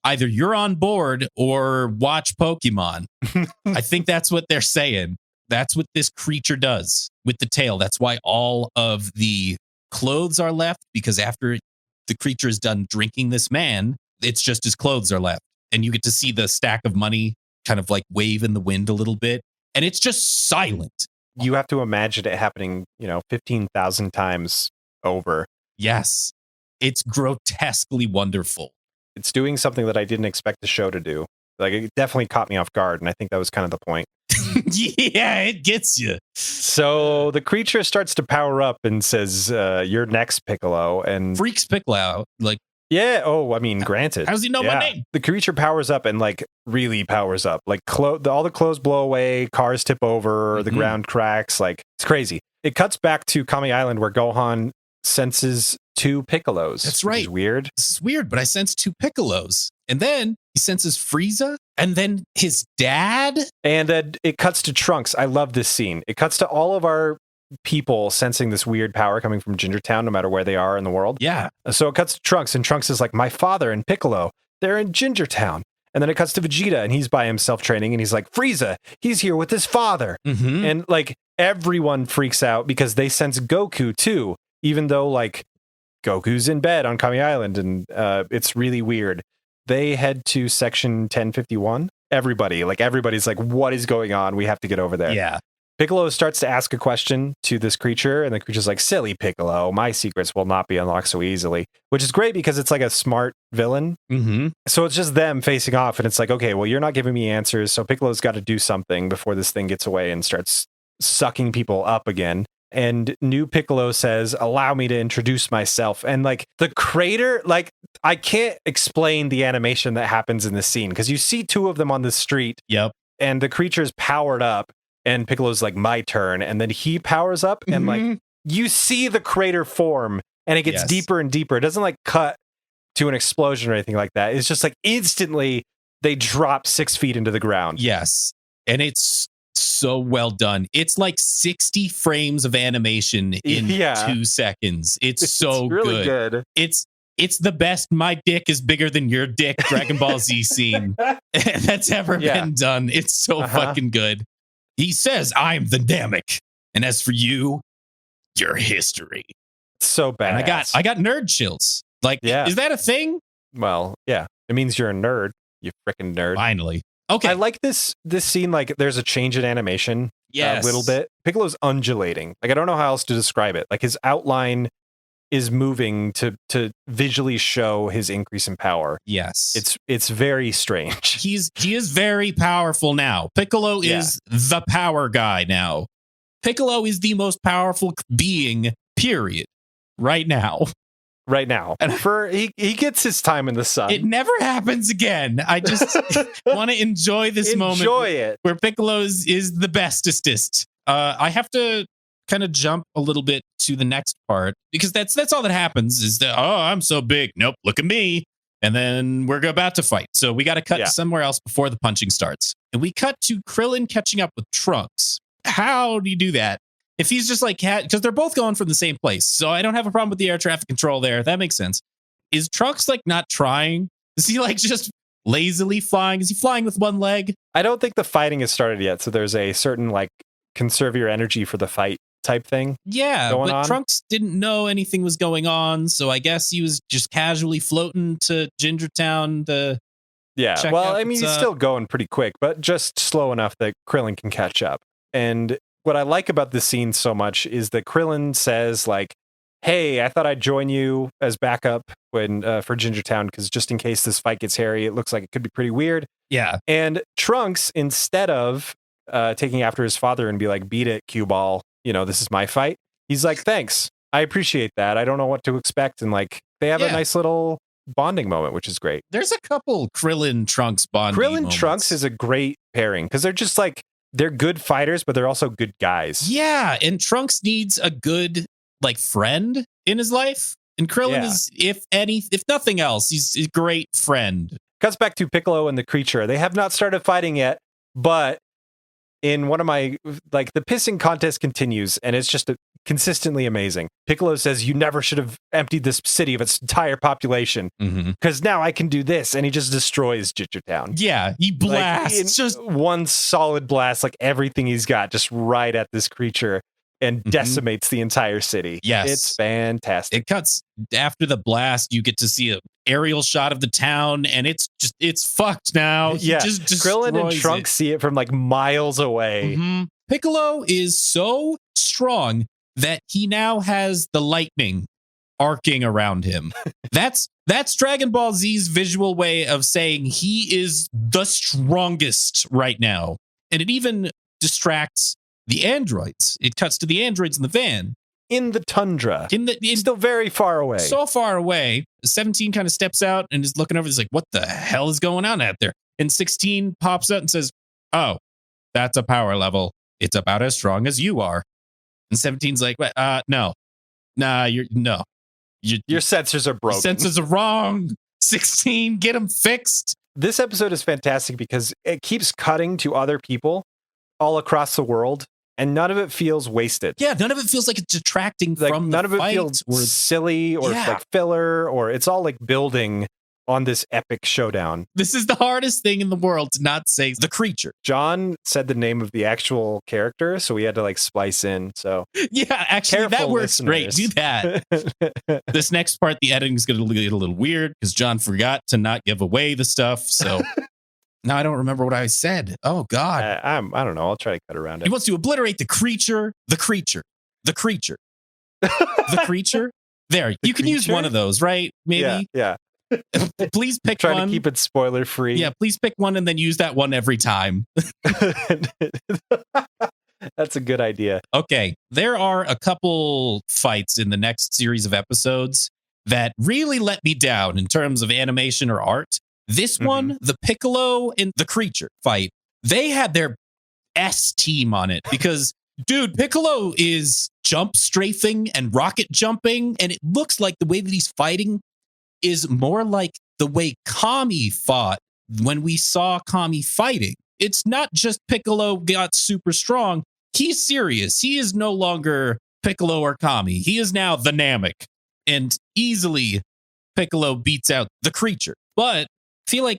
Either you're on board or watch Pokemon. I think that's what they're saying. That's what this creature does with the tail. That's why all of the clothes are left, because after the creature is done drinking this man, it's just his clothes are left. And you get to see the stack of money kind of like wave in the wind a little bit. And it's just silent. You have to imagine it happening, 15,000 times over. Yes. It's grotesquely wonderful. It's doing something that I didn't expect the show to do. Like, it definitely caught me off guard, and I think that was kind of the point. Yeah, it gets you. So the creature starts to power up and says, "You're next, Piccolo." And freaks Piccolo out. Like, yeah. Oh, I mean, granted. How does he know my name? The creature powers up and like really powers up. Like all the clothes blow away, cars tip over, the ground cracks. Like, it's crazy. It cuts back to Kami Island where Gohan senses two Piccolos. That's right. Which is weird. This is weird, but I sense two Piccolos. And then he senses Frieza, and then his dad. And it cuts to Trunks. I love this scene. It cuts to all of our people sensing this weird power coming from Gingertown, no matter where they are in the world. Yeah. So it cuts to Trunks, and Trunks is like, my father and Piccolo, they're in Gingertown. And then it cuts to Vegeta, and he's by himself training, and he's like, Frieza, he's here with his father. Mm-hmm. And like everyone freaks out because they sense Goku too, even though like Goku's in bed on Kami Island, and it's really weird. They head to section 1051. Everybody's like, what is going on? We have to get over there. Yeah. Piccolo starts to ask a question to this creature, and the creature's like, silly Piccolo, my secrets will not be unlocked so easily, which is great because it's like a smart villain. Mm-hmm. So it's just them facing off, and it's like, okay, well, you're not giving me answers, so Piccolo's got to do something before this thing gets away and starts sucking people up again. And new Piccolo says, allow me to introduce myself. And like the crater, like I can't explain the animation that happens in this scene because you see two of them on the street. Yep. And the creature's powered up, and Piccolo's like, my turn. And then he powers up, and like you see the crater form, and it gets deeper and deeper. It doesn't like cut to an explosion or anything like that. It's just like instantly they drop 6 feet into the ground. Yes. And it's so well done. It's like 60 frames of animation in 2 seconds. It's so really good. It's the best my dick is bigger than your dick Dragon Ball Z scene that's ever been done. It's so fucking good. He says, I'm the Namek. And as for you, your history. So bad. And I got nerd chills. Like, is that a thing? Well, yeah. It means you're a nerd. You freaking nerd. Finally. Okay. I like this scene. Like, there's a change in animation a little bit. Piccolo's undulating. Like, I don't know how else to describe it. Like, his outline is moving to visually show his increase in power. Yes. It's very strange. He is very powerful now. Piccolo is the power guy now. Piccolo is the most powerful being, period. Right now. And he gets his time in the sun. It never happens again. I just want to enjoy this moment. Enjoy it. Where Piccolo is the bestest. I have to kind of jump a little bit to the next part because that's all that happens is that, oh, I'm so big. Nope, look at me. And then we're about to fight. So we got to cut somewhere else before the punching starts. And we cut to Krillin catching up with Trunks. How do you do that? If he's just like, because they're both going from the same place. So I don't have a problem with the air traffic control there. That makes sense. Is Trunks like not trying? Is he like just lazily flying. Is he flying with one leg? I don't think the fighting has started yet. So there's a certain like conserve your energy for the fight type thing. Yeah, going but on. Trunks didn't know anything was going on, so I guess he was just casually floating to Gingertown to Yeah. check Well, out I mean, what's he's up. still going pretty quick, but just slow enough that Krillin can catch up. And what I like about this scene so much is that Krillin says like, hey, I thought I'd join you as backup when for Gingertown, because just in case this fight gets hairy, it looks like it could be pretty weird. Yeah. And Trunks, instead of taking after his father and be like, beat it, cue ball, this is my fight, he's like, thanks, I appreciate that. I don't know what to expect. And like, they have a nice little bonding moment, which is great. There's a couple Krillin Trunks bonding Krillin moments. Trunks is a great pairing because they're just like, they're good fighters, but they're also good guys. Yeah, and Trunks needs a good like friend in his life. And Krillin is, if nothing else, he's a great friend. Cuts back to Piccolo and the creature. They have not started fighting yet, but in one of my, like, the pissing contest continues, and it's just consistently amazing. Piccolo says, you never should have emptied this city of its entire population, because now I can do this, and he just destroys Gingertown. Yeah, he blasts just one solid blast, like everything he's got, just right at this creature, and decimates the entire city. Yes. It's fantastic. It cuts after the blast. You get to see an aerial shot of the town, and it's fucked now. Yeah, just Krillin and Trunks see it from like miles away. Piccolo is so strong that he now has the lightning arcing around him. That's Dragon Ball Z's visual way of saying he is the strongest right now. And it even distracts the androids. It cuts to the androids in the van. In the tundra. Still very far away. So far away. 17 kind of steps out and is looking over. He's like, what the hell is going on out there? And 16 pops up and says, oh, that's a power level. It's about as strong as you are. And 17's like, no. Nah, your sensors are broken. Your sensors are wrong. 16, get them fixed. This episode is fantastic because it keeps cutting to other people all across the world, and none of it feels wasted. Yeah, none of it feels like it's detracting from none the of it fight feels or silly or like filler, or it's all like building on this epic showdown. This is the hardest thing in the world to not say the creature. John said the name of the actual character, so we had to like splice in. So yeah, actually, careful, that works great. Do that. This next part, the editing is going to get a little weird because John forgot to not give away the stuff. So now I don't remember what I said. Oh God, I don't know. I'll try to cut around it. He wants to obliterate the creature. The creature. The creature. The creature. There, you can use one of those, right? Maybe. Yeah. Please pick one. Try to keep it spoiler free. Yeah, please pick one and then use that one every time. That's a good idea. Okay, there are a couple fights in the next series of episodes that really let me down in terms of animation or art. This one, the Piccolo and the creature fight, they had their S team on it because, dude, Piccolo is jump strafing and rocket jumping, and it looks like the way that he's fighting is more like the way Kami fought when we saw Kami fighting. It's not just Piccolo got super strong. He's serious. He is no longer Piccolo or Kami. He is now the Namek. And easily Piccolo beats out the creature. But I feel like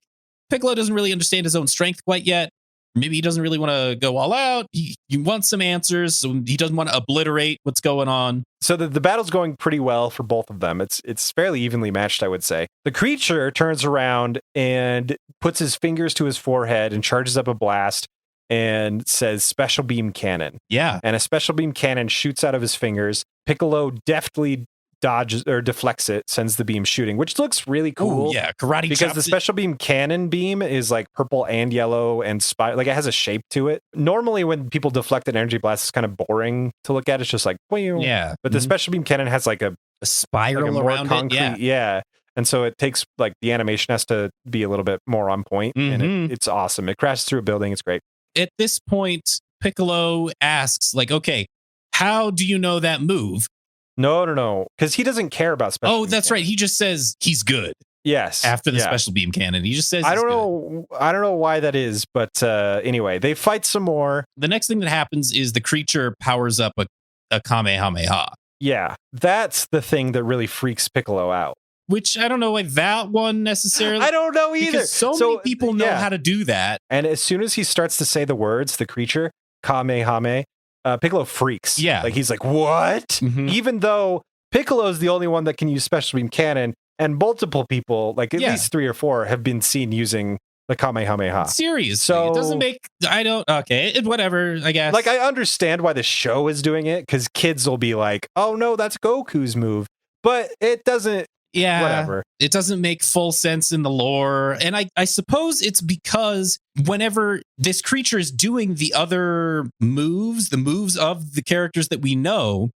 Piccolo doesn't really understand his own strength quite yet. Maybe he doesn't really want to go all out. He wants some answers, so he doesn't want to obliterate what's going on. So the battle's going pretty well for both of them. It's fairly evenly matched, I would say. The creature turns around and puts his fingers to his forehead and charges up a blast and says special beam cannon. Yeah. And a special beam cannon shoots out of his fingers. Piccolo deftly dodges or deflects it, sends the beam shooting, which looks really cool. Ooh, yeah, karate because the special beam cannon beam is like purple and yellow and like it has a shape to it. Normally when people deflect an energy blast, it's kind of boring to look at. It's just like, yeah. But the special beam cannon has like a spiral like around concrete, it. Yeah. And so it takes like the animation has to be a little bit more on point, and it's awesome. It crashes through a building. It's great. At this point, Piccolo asks, like, okay, how do you know that move? No. Because he doesn't care about special beam that's cannon. right. He just says he's good. Yes. After the special beam cannon. He just says I don't know why that is, but anyway, they fight some more. The next thing that happens is the creature powers up a Kamehameha. Yeah. That's the thing that really freaks Piccolo out. which I don't know why that one necessarily. I don't know either. Because so many people know how to do that. And as soon as he starts to say the words, the creature, Kamehame, Piccolo freaks. Yeah. Like he's like, what? Mhm. Even though Piccolo's the only one that can use special beam cannon, and multiple people, like at least 3 or 4, have been seen using the Kamehameha. Seriously, So it doesn't make. I don't. Okay, whatever. I guess. Like I understand why the show is doing it, because kids will be like, "Oh no, that's Goku's move," but it doesn't. Yeah, whatever. It doesn't make full sense in the lore, and I suppose it's because whenever this creature is doing the other moves, the moves of the characters that we know,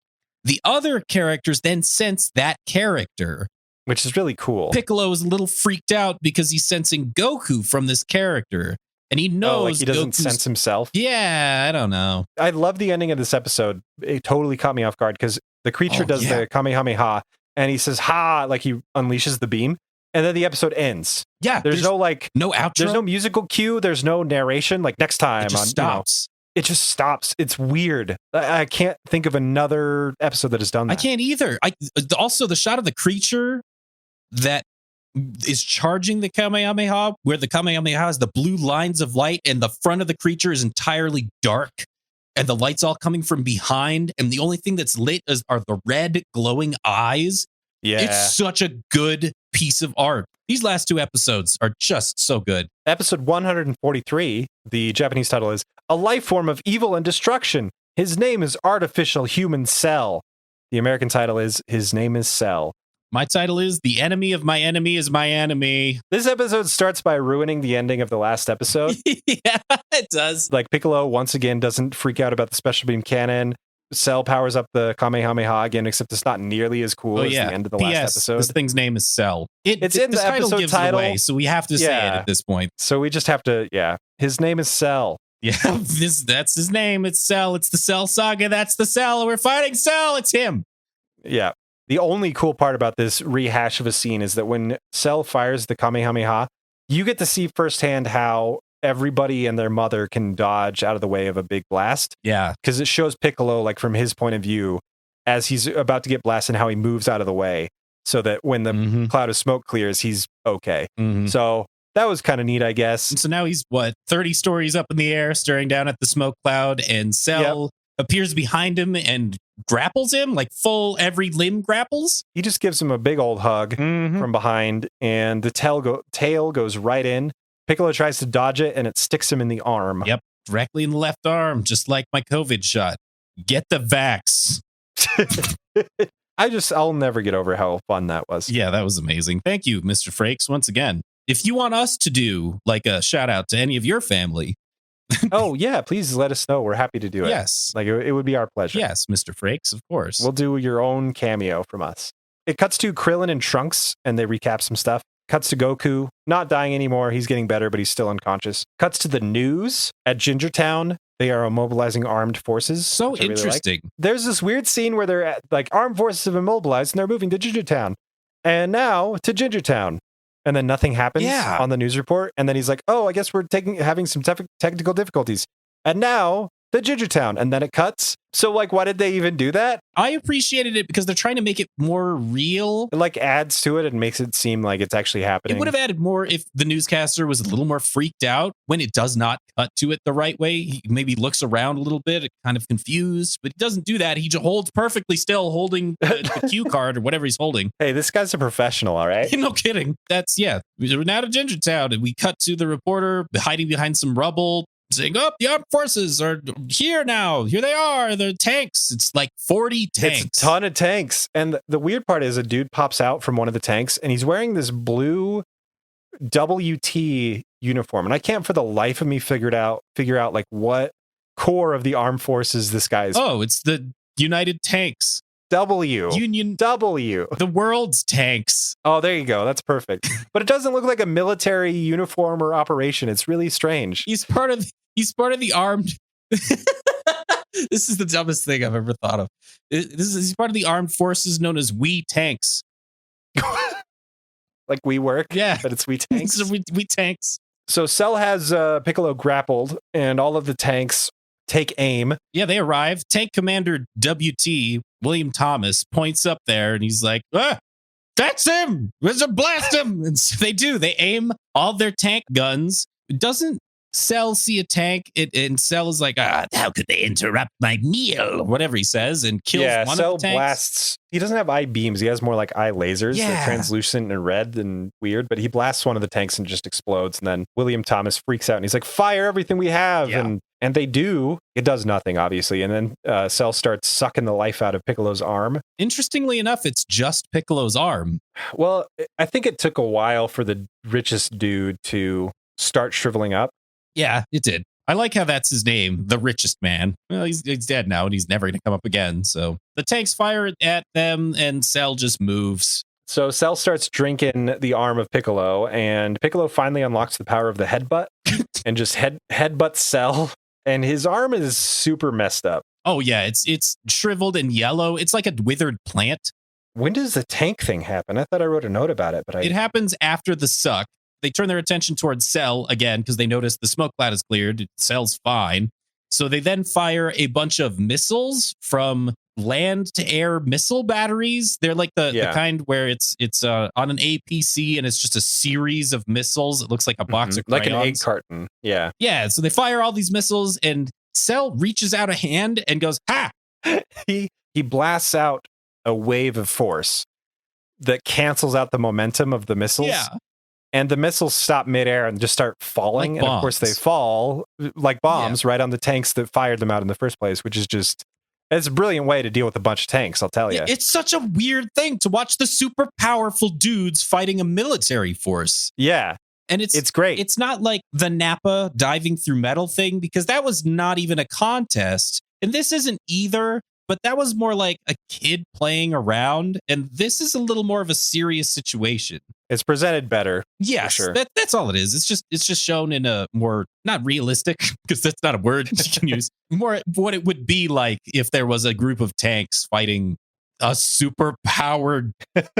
the other characters then sense that character. Which is really cool. Piccolo is a little freaked out because he's sensing Goku from this character. And he knows like he doesn't Goku's, sense himself. Yeah, I don't know. I love the ending of this episode. It totally caught me off guard because the creature does the Kamehameha and he says, ha, like he unleashes the beam. And then the episode ends. Yeah. There's no no outro. There's no musical cue. There's no narration. Like next time. It just stops. It just stops. It's weird. I can't think of another episode that has done that. I can't either. Also, the shot of the creature that is charging the Kamehameha, where the Kamehameha has the blue lines of light and the front of the creature is entirely dark and the light's all coming from behind. And the only thing that's lit are the red glowing eyes. Yeah. It's such a good piece of art. These last 2 episodes are just so good. Episode 143, the Japanese title is A Life Form of Evil and Destruction. His name is Artificial Human Cell. The American title is His Name is Cell. My title is The Enemy of My Enemy is My Enemy. This episode starts by ruining the ending of the last episode. Yeah, it does. Like Piccolo, once again, doesn't freak out about the special beam cannon. Cell powers up the Kamehameha again, except it's not nearly as cool as the end of the last episode. This thing's name is Cell. It's in the episode title. Away, so we have to say it at this point. So we just have to, His name is Cell. Yeah, that's his name. It's Cell. It's the Cell Saga. That's the Cell. We're fighting Cell. It's him. Yeah. The only cool part about this rehash of a scene is that when Cell fires the Kamehameha, you get to see firsthand how everybody and their mother can dodge out of the way of a big blast. Yeah. Because it shows Piccolo, like from his point of view, as he's about to get blasted, how he moves out of the way so that when the cloud of smoke clears, he's okay. So that was kind of neat, I guess. And so now he's, 30 stories up in the air, staring down at the smoke cloud, and Cell appears behind him and grapples him, like full every limb grapples. He just gives him a big old hug from behind, and the tail goes right in. Piccolo tries to dodge it, and it sticks him in the arm. Yep, directly in the left arm, just like my COVID shot. Get the vax. I'll never get over how fun that was. Yeah, that was amazing. Thank you, Mr. Frakes, once again. If you want us to do like a shout out to any of your family, oh yeah, please let us know. We're happy to do it. Yes, like it would be our pleasure. Yes, Mr. Frakes, of course. We'll do your own cameo from us. It cuts to Krillin and Trunks, and they recap some stuff. Cuts to Goku, not dying anymore. He's getting better, but he's still unconscious. Cuts to the news at Gingertown. They are mobilizing armed forces. So interesting. Really like. There's this weird scene where they're like armed forces have been mobilized and they're moving to Gingertown. And now to Gingertown. And then nothing happens on the news report. And then he's like, oh, I guess we're having some technical difficulties. And now the Gingertown. And then it cuts. So like, why did they even do that? I appreciated it because they're trying to make it more real. It like adds to it and makes it seem like it's actually happening. It would have added more if the newscaster was a little more freaked out when it does not cut to it the right way. He maybe looks around a little bit, kind of confused, but he doesn't do that. He just holds perfectly still, holding the cue card or whatever he's holding. Hey, this guy's a professional, all right? No kidding. That's, we're now to Gingertown, and we cut to the reporter hiding behind some rubble, saying, oh, the armed forces are here now. Here they are. They're tanks. It's like 40 tanks. It's a ton of tanks. And the weird part is a dude pops out from one of the tanks and he's wearing this blue WT uniform. And I can't for the life of me figure out like what corps of the armed forces this guy is. Oh, it's the United Tanks. Union W. The world's tanks. Oh, there you go. That's perfect. But it doesn't look like a military uniform or operation. It's really strange. He's part of the armed. This is the dumbest thing I've ever thought of. He's part of the armed forces known as We Tanks. Like we work? Yeah. But it's We Tanks. So we Tanks. So Cell has Piccolo grappled and all of the tanks take aim. Yeah, they arrive. Tank Commander WT, William Thomas, points up there and he's like, That's him. Let's blast him. And so they do. They aim all their tank guns. Doesn't Cell see a tank? And Cell is like, how could they interrupt my meal? Whatever he says, and kills one Cell of the tanks. blasts. He doesn't have eye beams. He has more like eye lasers. Yeah. They're translucent and red and weird, but he blasts one of the tanks and just explodes. And then William Thomas freaks out and he's like, fire everything we have. Yeah. And they do. It does nothing, obviously. And then Cell starts sucking the life out of Piccolo's arm. Interestingly enough, it's just Piccolo's arm. Well, I think it took a while for the richest dude to start shriveling up. Yeah, it did. I like how that's his name, the richest man. Well, he's dead now, and he's never going to come up again. So the tanks fire at them, and Cell just moves. So Cell starts drinking the arm of Piccolo, and Piccolo finally unlocks the power of the headbutt and just headbutts Cell. And his arm is super messed up. Oh, yeah, it's shriveled and yellow. It's like a withered plant. When does the tank thing happen? I thought I wrote a note about it, but It happens after the suck. They turn their attention towards Cell again because they notice the smoke cloud is cleared. Cell's fine. So they then fire a bunch of missiles from land to air missile batteries. They're like the kind where it's on an APC and it's just a series of missiles. It looks like a box of crayons. Like an egg carton. Yeah. Yeah. So they fire all these missiles and Cell reaches out a hand and goes, ha! He blasts out a wave of force that cancels out the momentum of the missiles. Yeah. And the missiles stop midair and just start falling. Like and of course they fall like bombs right on the tanks that fired them out in the first place, which is just, it's a brilliant way to deal with a bunch of tanks, I'll tell you. It's such a weird thing to watch the super powerful dudes fighting a military force. Yeah. And it's great. It's not like the Nappa diving through metal thing, because that was not even a contest. And this isn't either, but that was more like a kid playing around. And this is a little more of a serious situation. It's presented better. Yes, sure. That's all it is. It's just shown in a more, not realistic, because that's not a word you can use, more what it would be like if there was a group of tanks fighting a super powered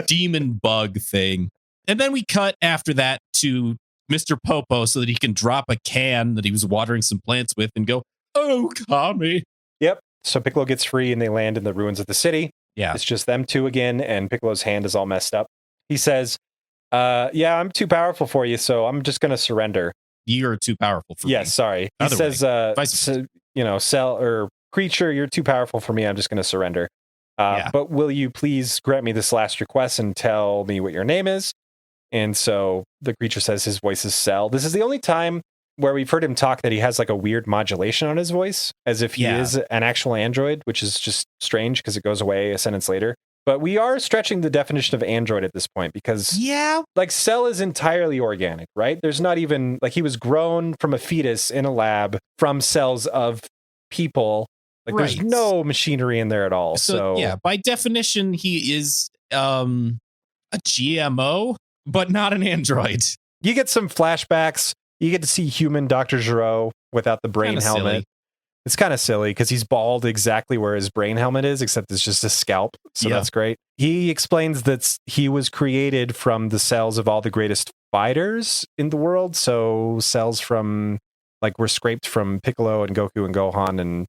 demon bug thing. And then we cut after that to Mr. Popo so that he can drop a can that he was watering some plants with and go, oh, Kami. Yep. So Piccolo gets free and they land in the ruins of the city. Yeah. It's just them two again, and Piccolo's hand is all messed up. He says, yeah, I'm too powerful for you, so I'm just going to surrender. You're too powerful for me. Yes, sorry. He Other says, Cell or creature, you're too powerful for me. I'm just going to surrender. But will you please grant me this last request and tell me what your name is? And so the creature says his voice is Cell. This is the only time where we've heard him talk that he has like a weird modulation on his voice, as if he is an actual android, which is just strange because it goes away a sentence later. But we are stretching the definition of android at this point because like Cell is entirely organic, right? There's not even like he was grown from a fetus in a lab from cells of people. Like there's no machinery in there at all. So yeah, by definition, he is a GMO, but not an android. You get some flashbacks. You get to see human Dr. Gero without the brain helmet. Silly. It's kind of silly because he's bald exactly where his brain helmet is, except it's just a scalp. So that's great. He explains that he was created from the cells of all the greatest fighters in the world. So cells from like were scraped from Piccolo and Goku and Gohan and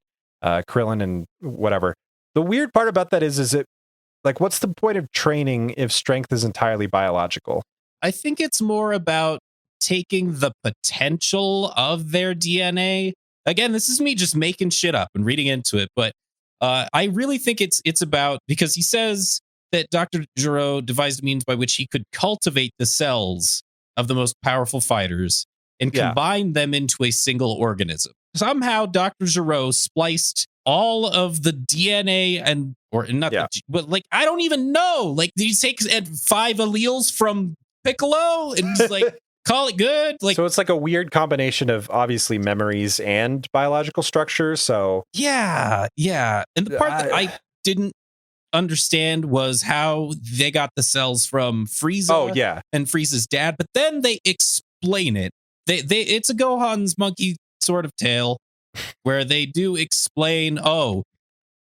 Krillin and whatever. The weird part about that is it like, what's the point of training if strength is entirely biological? I think it's more about taking the potential of their DNA. Again, this is me just making shit up and reading into it, but I really think it's about, because he says that Dr. Gero devised a means by which he could cultivate the cells of the most powerful fighters and combine them into a single organism. Somehow Dr. Gero spliced all of the DNA but like, I don't even know. Like, did he take 5 alleles from Piccolo and just like call it good? Like, so it's like a weird combination of obviously memories and biological structure. So yeah. And the part that I didn't understand was how they got the cells from Frieza and Frieza's dad, but then they explain it. It's a Gohan's monkey sort of tale where they do explain,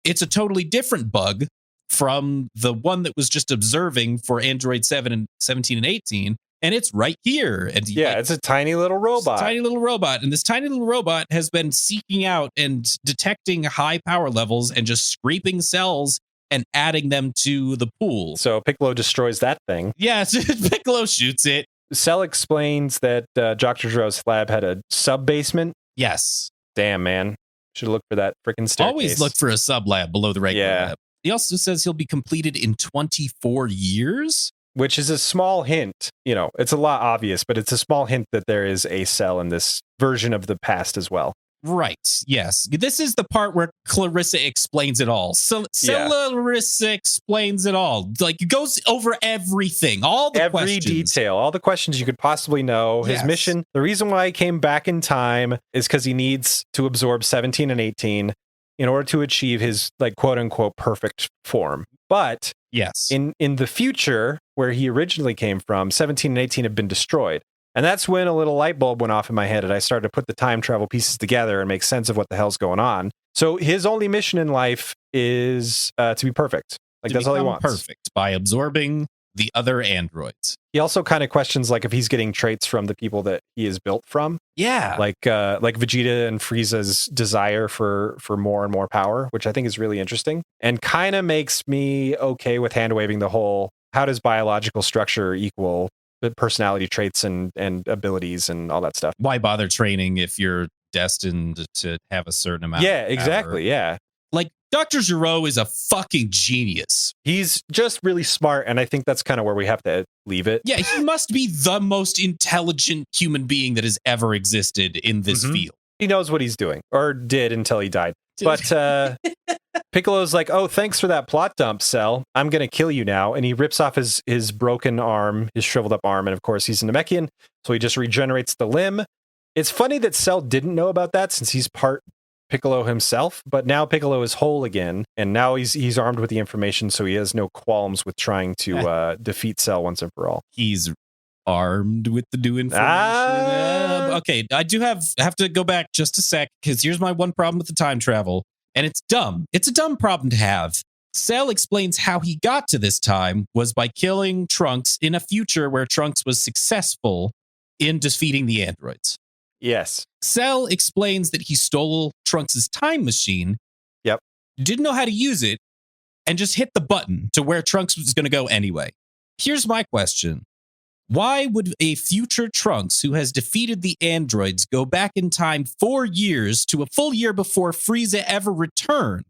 it's a totally different bug from the one that was just observing for Android 7 and 17 and 18. And it's right here. And it's a tiny little robot. And this tiny little robot has been seeking out and detecting high power levels and just scraping cells and adding them to the pool. So Piccolo destroys that thing. Yeah, Piccolo shoots it. Cell explains that Dr. Giro's lab had a sub-basement. Yes. Damn, man. Should look for that freaking staircase. Always look for a sub-lab below the regular Yeah. lab. He also says he'll be completed in 24 years. Which is a small hint. You know, it's a lot obvious, but it's a small hint that there is a Cell in this version of the past as well. Right. Yes. This is the part where Clarissa explains it all. So Clarissa explains it all. Like, it goes over everything, all the Every questions. detail, all the questions you could possibly know. His Yes. mission, the reason why he came back in time is because he needs to absorb 17 and 18 in order to achieve his, like, quote unquote perfect form. But Yes. in the future, where he originally came from, 17 and 18 have been destroyed. And that's when a little light bulb went off in my head and I started to put the time travel pieces together and make sense of what the hell's going on. So his only mission in life is to be perfect. Like, that's all he wants. Perfect by absorbing the other androids. He also kind of questions, like, if he's getting traits from the people that he is built from. Yeah. Like Vegeta and Frieza's desire for more and more power, which I think is really interesting and kind of makes me okay with hand waving the whole, how does biological structure equal the personality traits and abilities and all that stuff? Why bother training if you're destined to have a certain amount of power? Exactly. Yeah. Like, Dr. Giro is a fucking genius. He's just really smart, and I think that's kind of where we have to leave it. Yeah, he must be the most intelligent human being that has ever existed in this field. He knows what he's doing, or did until he died. But Piccolo's like, oh, thanks for that plot dump, Cell. I'm going to kill you now. And he rips off his broken arm, his shriveled up arm. And of course, he's a Namekian, so he just regenerates the limb. It's funny that Cell didn't know about that since he's part Piccolo himself, but now Piccolo is whole again, and now he's armed with the information, so he has no qualms with trying to defeat Cell once and for all. He's armed with the new information. Okay, I do have to go back just a sec, because here's my one problem with the time travel, and it's dumb. It's a dumb problem to have. Cell explains how he got to this time was by killing Trunks in a future where Trunks was successful in defeating the androids. Yes. Cell explains that he stole Trunks' time machine. Yep. Didn't know how to use it, and just hit the button to where Trunks was going to go anyway. Here's my question. Why would a future Trunks who has defeated the androids go back in time 4 years to a full year before Frieza ever returned,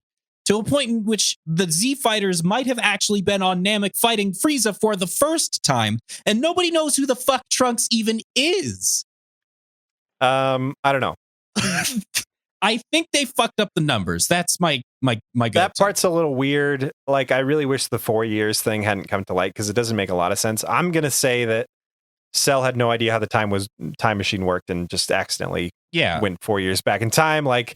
to a point in which the Z fighters might have actually been on Namek fighting Frieza for the first time, and nobody knows who the fuck Trunks even is? I don't know. I think they fucked up the numbers. That's my go-to. That part's a little weird. Like, I really wish the 4 years thing hadn't come to light because it doesn't make a lot of sense. I'm gonna say that Cell had no idea how the time machine worked and just accidentally went 4 years back in time. Like,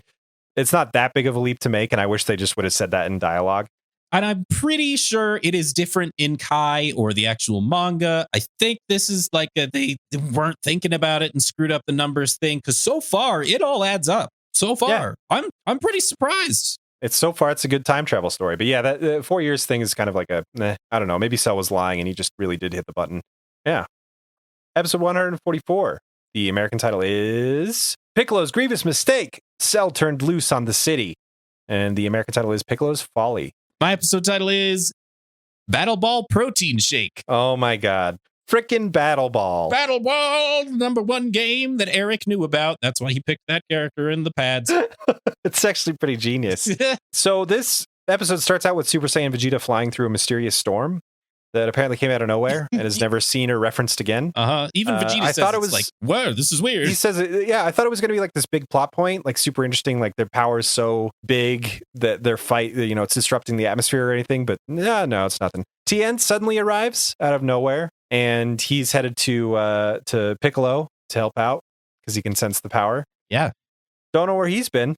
it's not that big of a leap to make, and I wish they just would have said that in dialogue. And I'm pretty sure it is different in Kai or the actual manga. I think this is like they weren't thinking about it and screwed up the numbers thing, because so far it all adds up. So far, I'm pretty surprised. It's a good time travel story. But yeah, that 4 years thing is kind of like I don't know. Maybe Cell was lying and he just really did hit the button. Yeah. Episode 144. The American title is Piccolo's Grievous Mistake. Cell turned loose on the city. And the American title is Piccolo's Folly. My episode title is Battle Ball Protein Shake. Oh my God. Frickin' Battle Ball. Battle Ball, #1 game that Eric knew about. That's why he picked that character in the pads. It's actually pretty genius. So this episode starts out with Super Saiyan Vegeta flying through a mysterious storm that apparently came out of nowhere and is never seen or referenced again. Even Vegeta says thought it was like, whoa, this is weird. He says, I thought it was going to be like this big plot point, like super interesting, like their power is so big that their fight, it's disrupting the atmosphere or anything, but no, it's nothing. Tien suddenly arrives out of nowhere, and he's headed to Piccolo to help out because he can sense the power. Yeah. Don't know where he's been.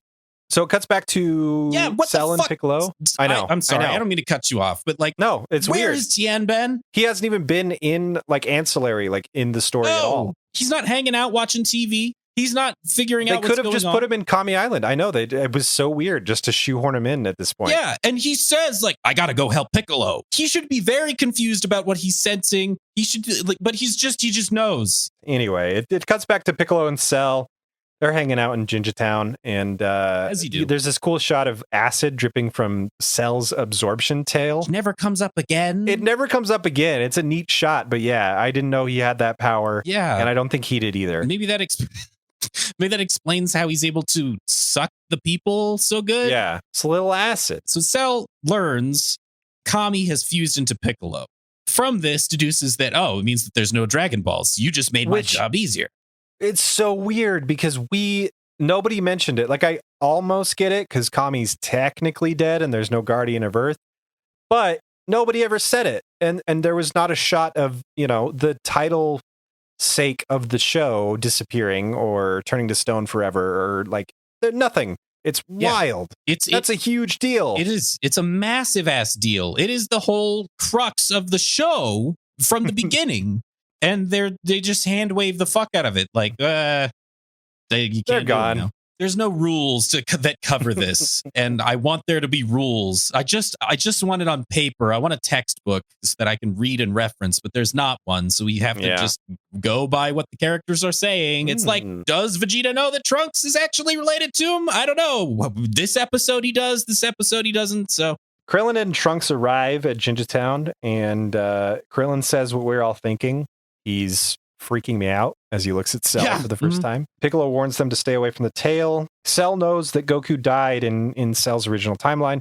So it cuts back to Cell and Piccolo. I know. I'm sorry. I don't mean to cut you off, but like, no, it's where weird. Where is Tien been? He hasn't even been in like ancillary, like in the story at all. He's not hanging out watching TV. He's not figuring out what's going on. They could have just put him in Kami Island. I know it was so weird just to shoehorn him in at this point. Yeah, and he says like, I got to go help Piccolo. He should be very confused about what he's sensing. He should, but he just knows. Anyway, it cuts back to Piccolo and Cell. They're hanging out in Gingertown, and As you do. there's this cool shot of acid dripping from Cell's absorption tail. It never comes up again. It never comes up again. It's a neat shot, but yeah, I didn't know he had that power. Yeah. And I don't think he did either. Maybe that maybe that explains how he's able to suck the people so good. Yeah, it's a little acid. So Cell learns Kami has fused into Piccolo. From this, deduces that, it means that there's no Dragon Balls. You just made my job easier. It's so weird because nobody mentioned it. Like, I almost get it because Kami's technically dead and there's no Guardian of Earth, but nobody ever said it. And there was not a shot of, the title sake of the show disappearing or turning to stone forever or like nothing. It's wild. That's a huge deal. It is. It's a massive ass deal. It is the whole crux of the show from the beginning. And they just hand wave the fuck out of it. Like, they're gone. There's no rules that cover this, and I want there to be rules. I just want it on paper. I want a textbook that I can read and reference, but there's not one, so we have to just go by what the characters are saying. It's like, does Vegeta know that Trunks is actually related to him? I don't know. This episode he does. This episode he doesn't. So Krillin and Trunks arrive at Gingertown, and Krillin says what we're all thinking. He's freaking me out as he looks at Cell for the first time. Piccolo warns them to stay away from the tail. Cell knows that Goku died in Cell's original timeline.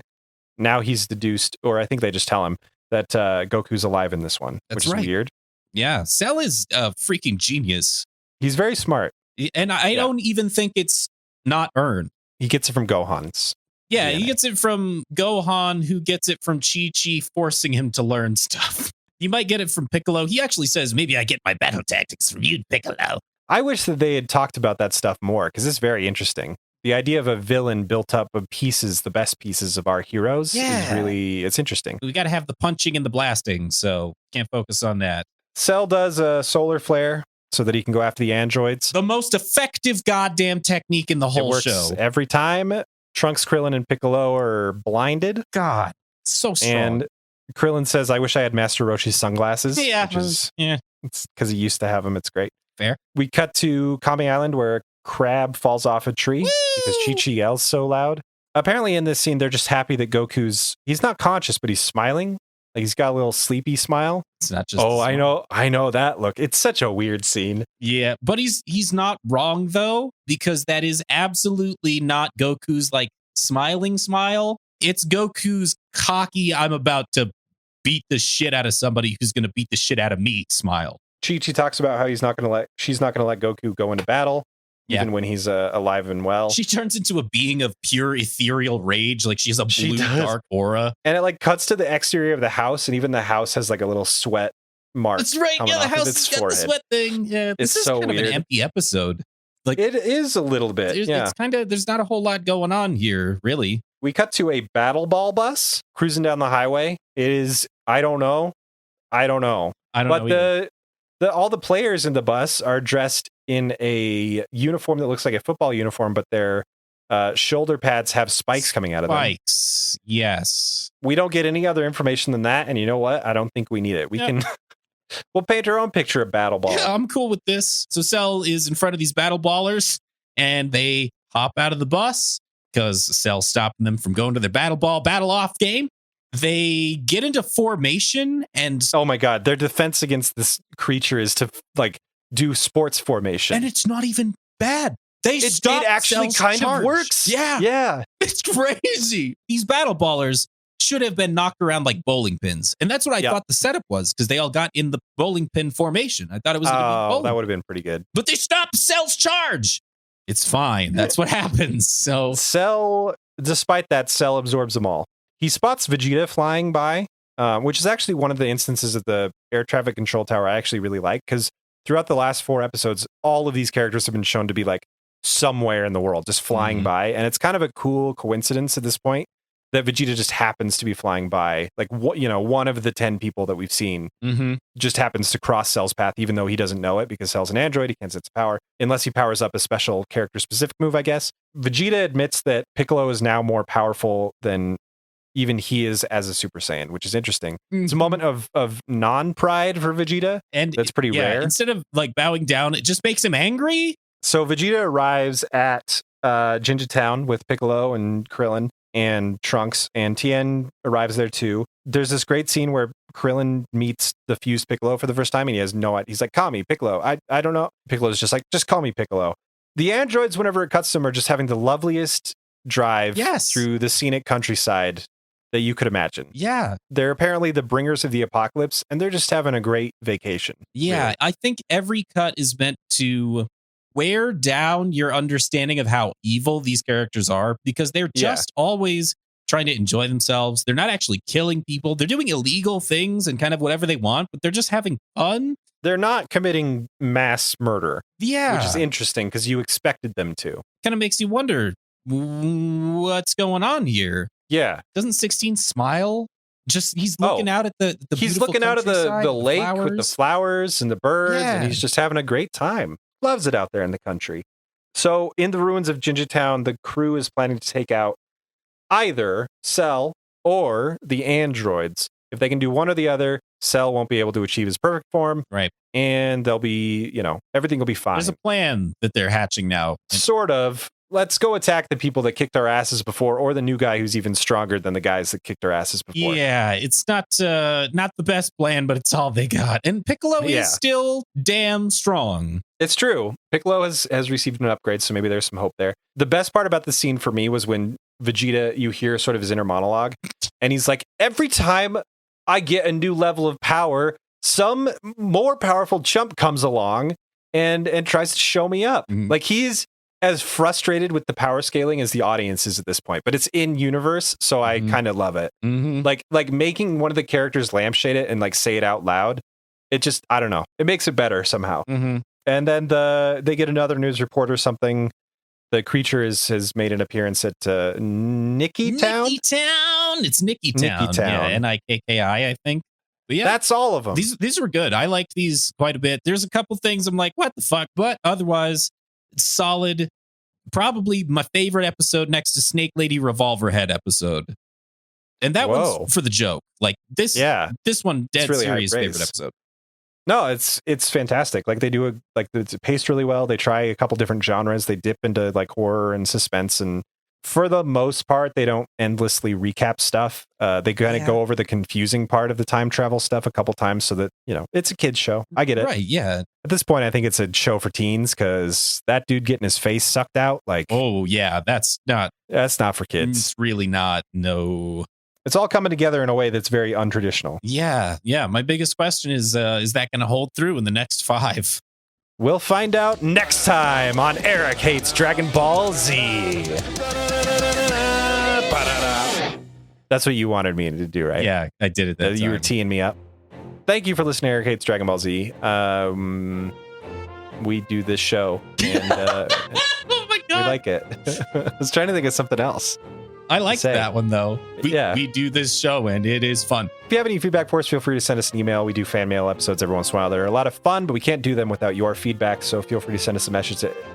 Now he's deduced, or I think they just tell him, that Goku's alive in this one, which is weird. Yeah, Cell is a freaking genius. He's very smart. And I don't even think it's not earned. He gets it from Gohan's. Yeah, he gets it from Gohan, who gets it from Chi-Chi forcing him to learn stuff. You might get it from Piccolo. He actually says, maybe I get my battle tactics from you, Piccolo. I wish that they had talked about that stuff more, because it's very interesting. The idea of a villain built up of pieces, the best pieces of our heroes, is really, it's interesting. We got to have the punching and the blasting, so can't focus on that. Cell does a solar flare so that he can go after the androids. The most effective goddamn technique in the whole show. Every time. Trunks, Krillin, and Piccolo are blinded. God, so strong. And Krillin says, I wish I had Master Roshi's sunglasses. Yeah. It's because he used to have them. It's great. Fair. We cut to Kami Island where a crab falls off a tree because Chi-Chi yells so loud. Apparently in this scene, they're just happy that he's not conscious, but he's smiling. Like he's got a little sleepy smile. It's not just. Oh, I know that look. It's such a weird scene. Yeah, but he's not wrong though, because that is absolutely not Goku's like smiling smile. It's Goku's cocky, I'm about to beat the shit out of somebody who's going to beat the shit out of me smile. Chi-Chi talks about how she's not going to let Goku go into battle, even when he's alive and well. She turns into a being of pure ethereal rage. Like she has a blue dark aura. And it like cuts to the exterior of the house, and even the house has like a little sweat mark. That's right. Yeah, the house has got the sweat thing. Yeah, this is so kind of an empty episode. Like it is a little bit. It's kind of, there's not a whole lot going on here, really. We cut to a battle ball bus cruising down the highway. It is, I don't know. But all the players in the bus are dressed in a uniform that looks like a football uniform, but their shoulder pads have spikes coming out of them. Spikes, yes. We don't get any other information than that, and you know what? I don't think we need it. We'll paint our own picture of battle ball. Yeah, I'm cool with this. So Cell is in front of these battle ballers, and they hop out of the bus because Cell's stopping them from going to their battle off game. They get into formation, and oh my god, their defense against this creature is to like do sports formation, and it's not even bad. It actually kind of works. Yeah, it's crazy. These battle ballers should have been knocked around like bowling pins, and that's what I thought the setup was, because they all got in the bowling pin formation. I thought it was going to be bowling. That would have been pretty good, but they stopped Cell's charge. It's fine. That's what happens. So despite that, Cell absorbs them all. He spots Vegeta flying by, which is actually one of the instances of the air traffic control tower I actually really like, because throughout the last 4 episodes, all of these characters have been shown to be like somewhere in the world, just flying by. And it's kind of a cool coincidence at this point that Vegeta just happens to be flying by. Like, one of the 10 people that we've seen just happens to cross Cell's path, even though he doesn't know it, because Cell's an android. He can't sense power unless he powers up a special character-specific move, I guess. Vegeta admits that Piccolo is now more powerful than even he is as a Super Saiyan, which is interesting. It's a moment of non-pride for Vegeta, and that's pretty rare. Instead of like bowing down, it just makes him angry. So Vegeta arrives at Jinja Town with Piccolo and Krillin and Trunks, and Tien arrives there too. There's this great scene where Krillin meets the fused Piccolo for the first time, and he has no idea. He's like, call me Piccolo. I don't know. Piccolo's just like, just call me Piccolo. The androids, whenever it cuts to them, are just having the loveliest drive through the scenic countryside that you could imagine. Yeah. They're apparently the bringers of the apocalypse, and they're just having a great vacation. Yeah, really. I think every cut is meant to wear down your understanding of how evil these characters are, because they're just always trying to enjoy themselves. They're not actually killing people. They're doing illegal things and kind of whatever they want, but they're just having fun. They're not committing mass murder. Yeah. Which is interesting because you expected them to. Kind of makes you wonder what's going on here. Yeah. Doesn't 16 smile? Just he's looking out at the he's looking out at the lake with the flowers and the birds, and he's just having a great time. Loves it out there in the country. So in the ruins of Jinja Town, the crew is planning to take out either Cell or the androids. If they can do one or the other, Cell won't be able to achieve his perfect form. Right. And they'll be, everything will be fine. There's a plan that they're hatching now. Sort of. Let's go attack the people that kicked our asses before, or the new guy who's even stronger than the guys that kicked our asses before. Yeah, it's not the best plan, but it's all they got. And Piccolo is still damn strong. It's true. Piccolo has received an upgrade, so maybe there's some hope there. The best part about the scene for me was when Vegeta, you hear sort of his inner monologue, and he's like, every time I get a new level of power, some more powerful chump comes along and tries to show me up. Mm-hmm. Like, he's as frustrated with the power scaling as the audience is at this point, but it's in universe, so I kind of love it. Mm-hmm. Like making one of the characters lampshade it and like say it out loud. It just, I don't know, it makes it better somehow. Mm-hmm. And then they get another news report or something. The creature has made an appearance at Nicky Town. It's Nicky Town. Yeah, Nikki, I think. But yeah, that's all of them. These were good. I liked these quite a bit. There's a couple things I'm like, what the fuck? But otherwise, solid. Probably my favorite episode next to Snake Lady Revolver Head episode. And that one's for the joke. Like this one, dead really serious favorite episode. No, it's fantastic. Like they do it's paced really well. They try a couple different genres. They dip into like horror and suspense, and for the most part, they don't endlessly recap stuff. They kind of go over the confusing part of the time travel stuff a couple times so that, it's a kid's show. I get it. Right, yeah. At this point, I think it's a show for teens because that dude getting his face sucked out, like... Oh, yeah, that's not for kids. It's really not, no. It's all coming together in a way that's very untraditional. Yeah. My biggest question is that going to hold through in the next 5? We'll find out next time on Eric Hates Dragon Ball Z. That's what you wanted me to do, right? Yeah, I did it that time. You were teeing me up. Thank you for listening to Eric Hates Dragon Ball Z. We do this show, and oh my God. We like it. I was trying to think of something else. I like that one, though. We do this show, and it is fun. If you have any feedback for us, feel free to send us an email. We do fan mail episodes every once in a while. They're a lot of fun, but we can't do them without your feedback, so feel free to send us a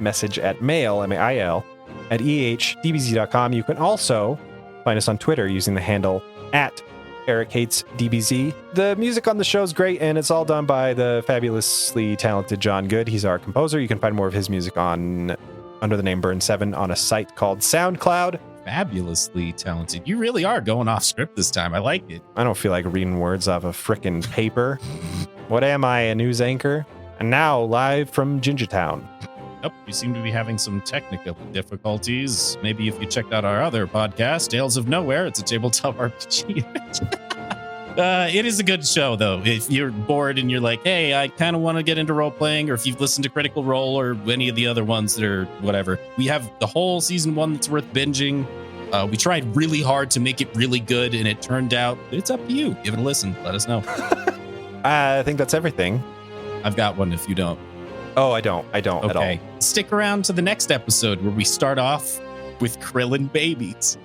message at mail, M-A-I-L, at ehdbz.com. You can also find us on Twitter using the handle at Eric Hates DBZ. The music on the show is great, and it's all done by the fabulously talented John Good. He's our composer. You can find more of his music under the name Burn7 on a site called SoundCloud. Fabulously talented. You really are going off script this time. I like it. I don't feel like reading words off a frickin' paper. What am I, a news anchor? And now, live from Jinja Town. Nope, we seem to be having some technical difficulties. Maybe if you checked out our other podcast, Tales of Nowhere, it's a tabletop RPG. It is a good show, though. If you're bored and you're like, hey, I kind of want to get into role-playing, or if you've listened to Critical Role or any of the other ones that are whatever, we have the whole season 1 that's worth binging. We tried really hard to make it really good, and it turned out it's up to you. Give it a listen. Let us know. I think that's everything. I've got one if you don't. Oh, I don't at all. Okay. Stick around to the next episode where we start off with Krillin babies.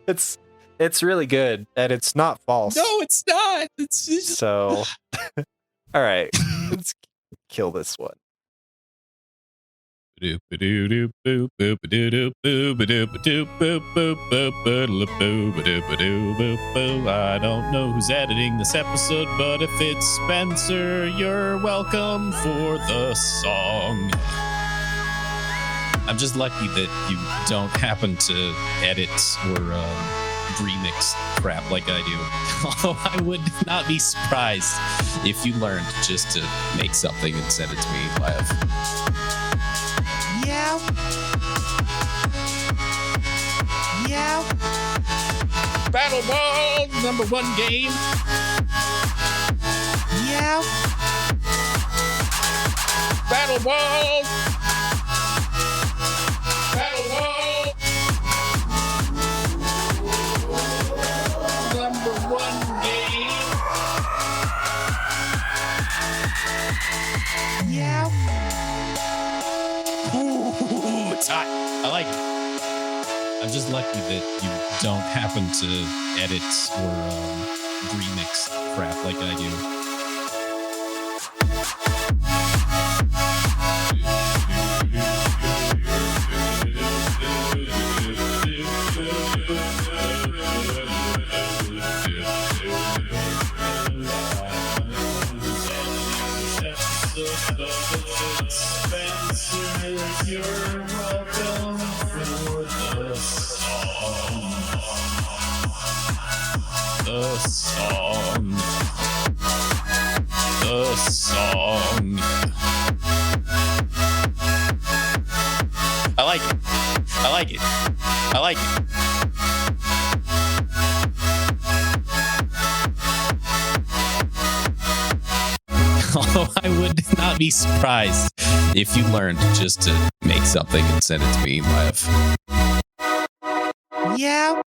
It's really good, and it's not false. No, it's not. It's just... So, all right, let's kill this one. I don't know who's editing this episode, but if it's Spencer, you're welcome for the song. I'm just lucky that you don't happen to edit or remix crap like I do. Although I would not be surprised if you learned just to make something and send it to me live. Yeah. Yeah. Battle Ball, #1 game. Yeah. Battle Ball. Battle Ball. #1 game. Yeah. Ooh, it's hot. I like it. I'm just lucky that you don't happen to edit or remix crap like I do. You're welcome for the song. The song. The song. I like it. I like it. I like it. Although I would not be surprised if you learned just to make something and send it to me live. Yeah.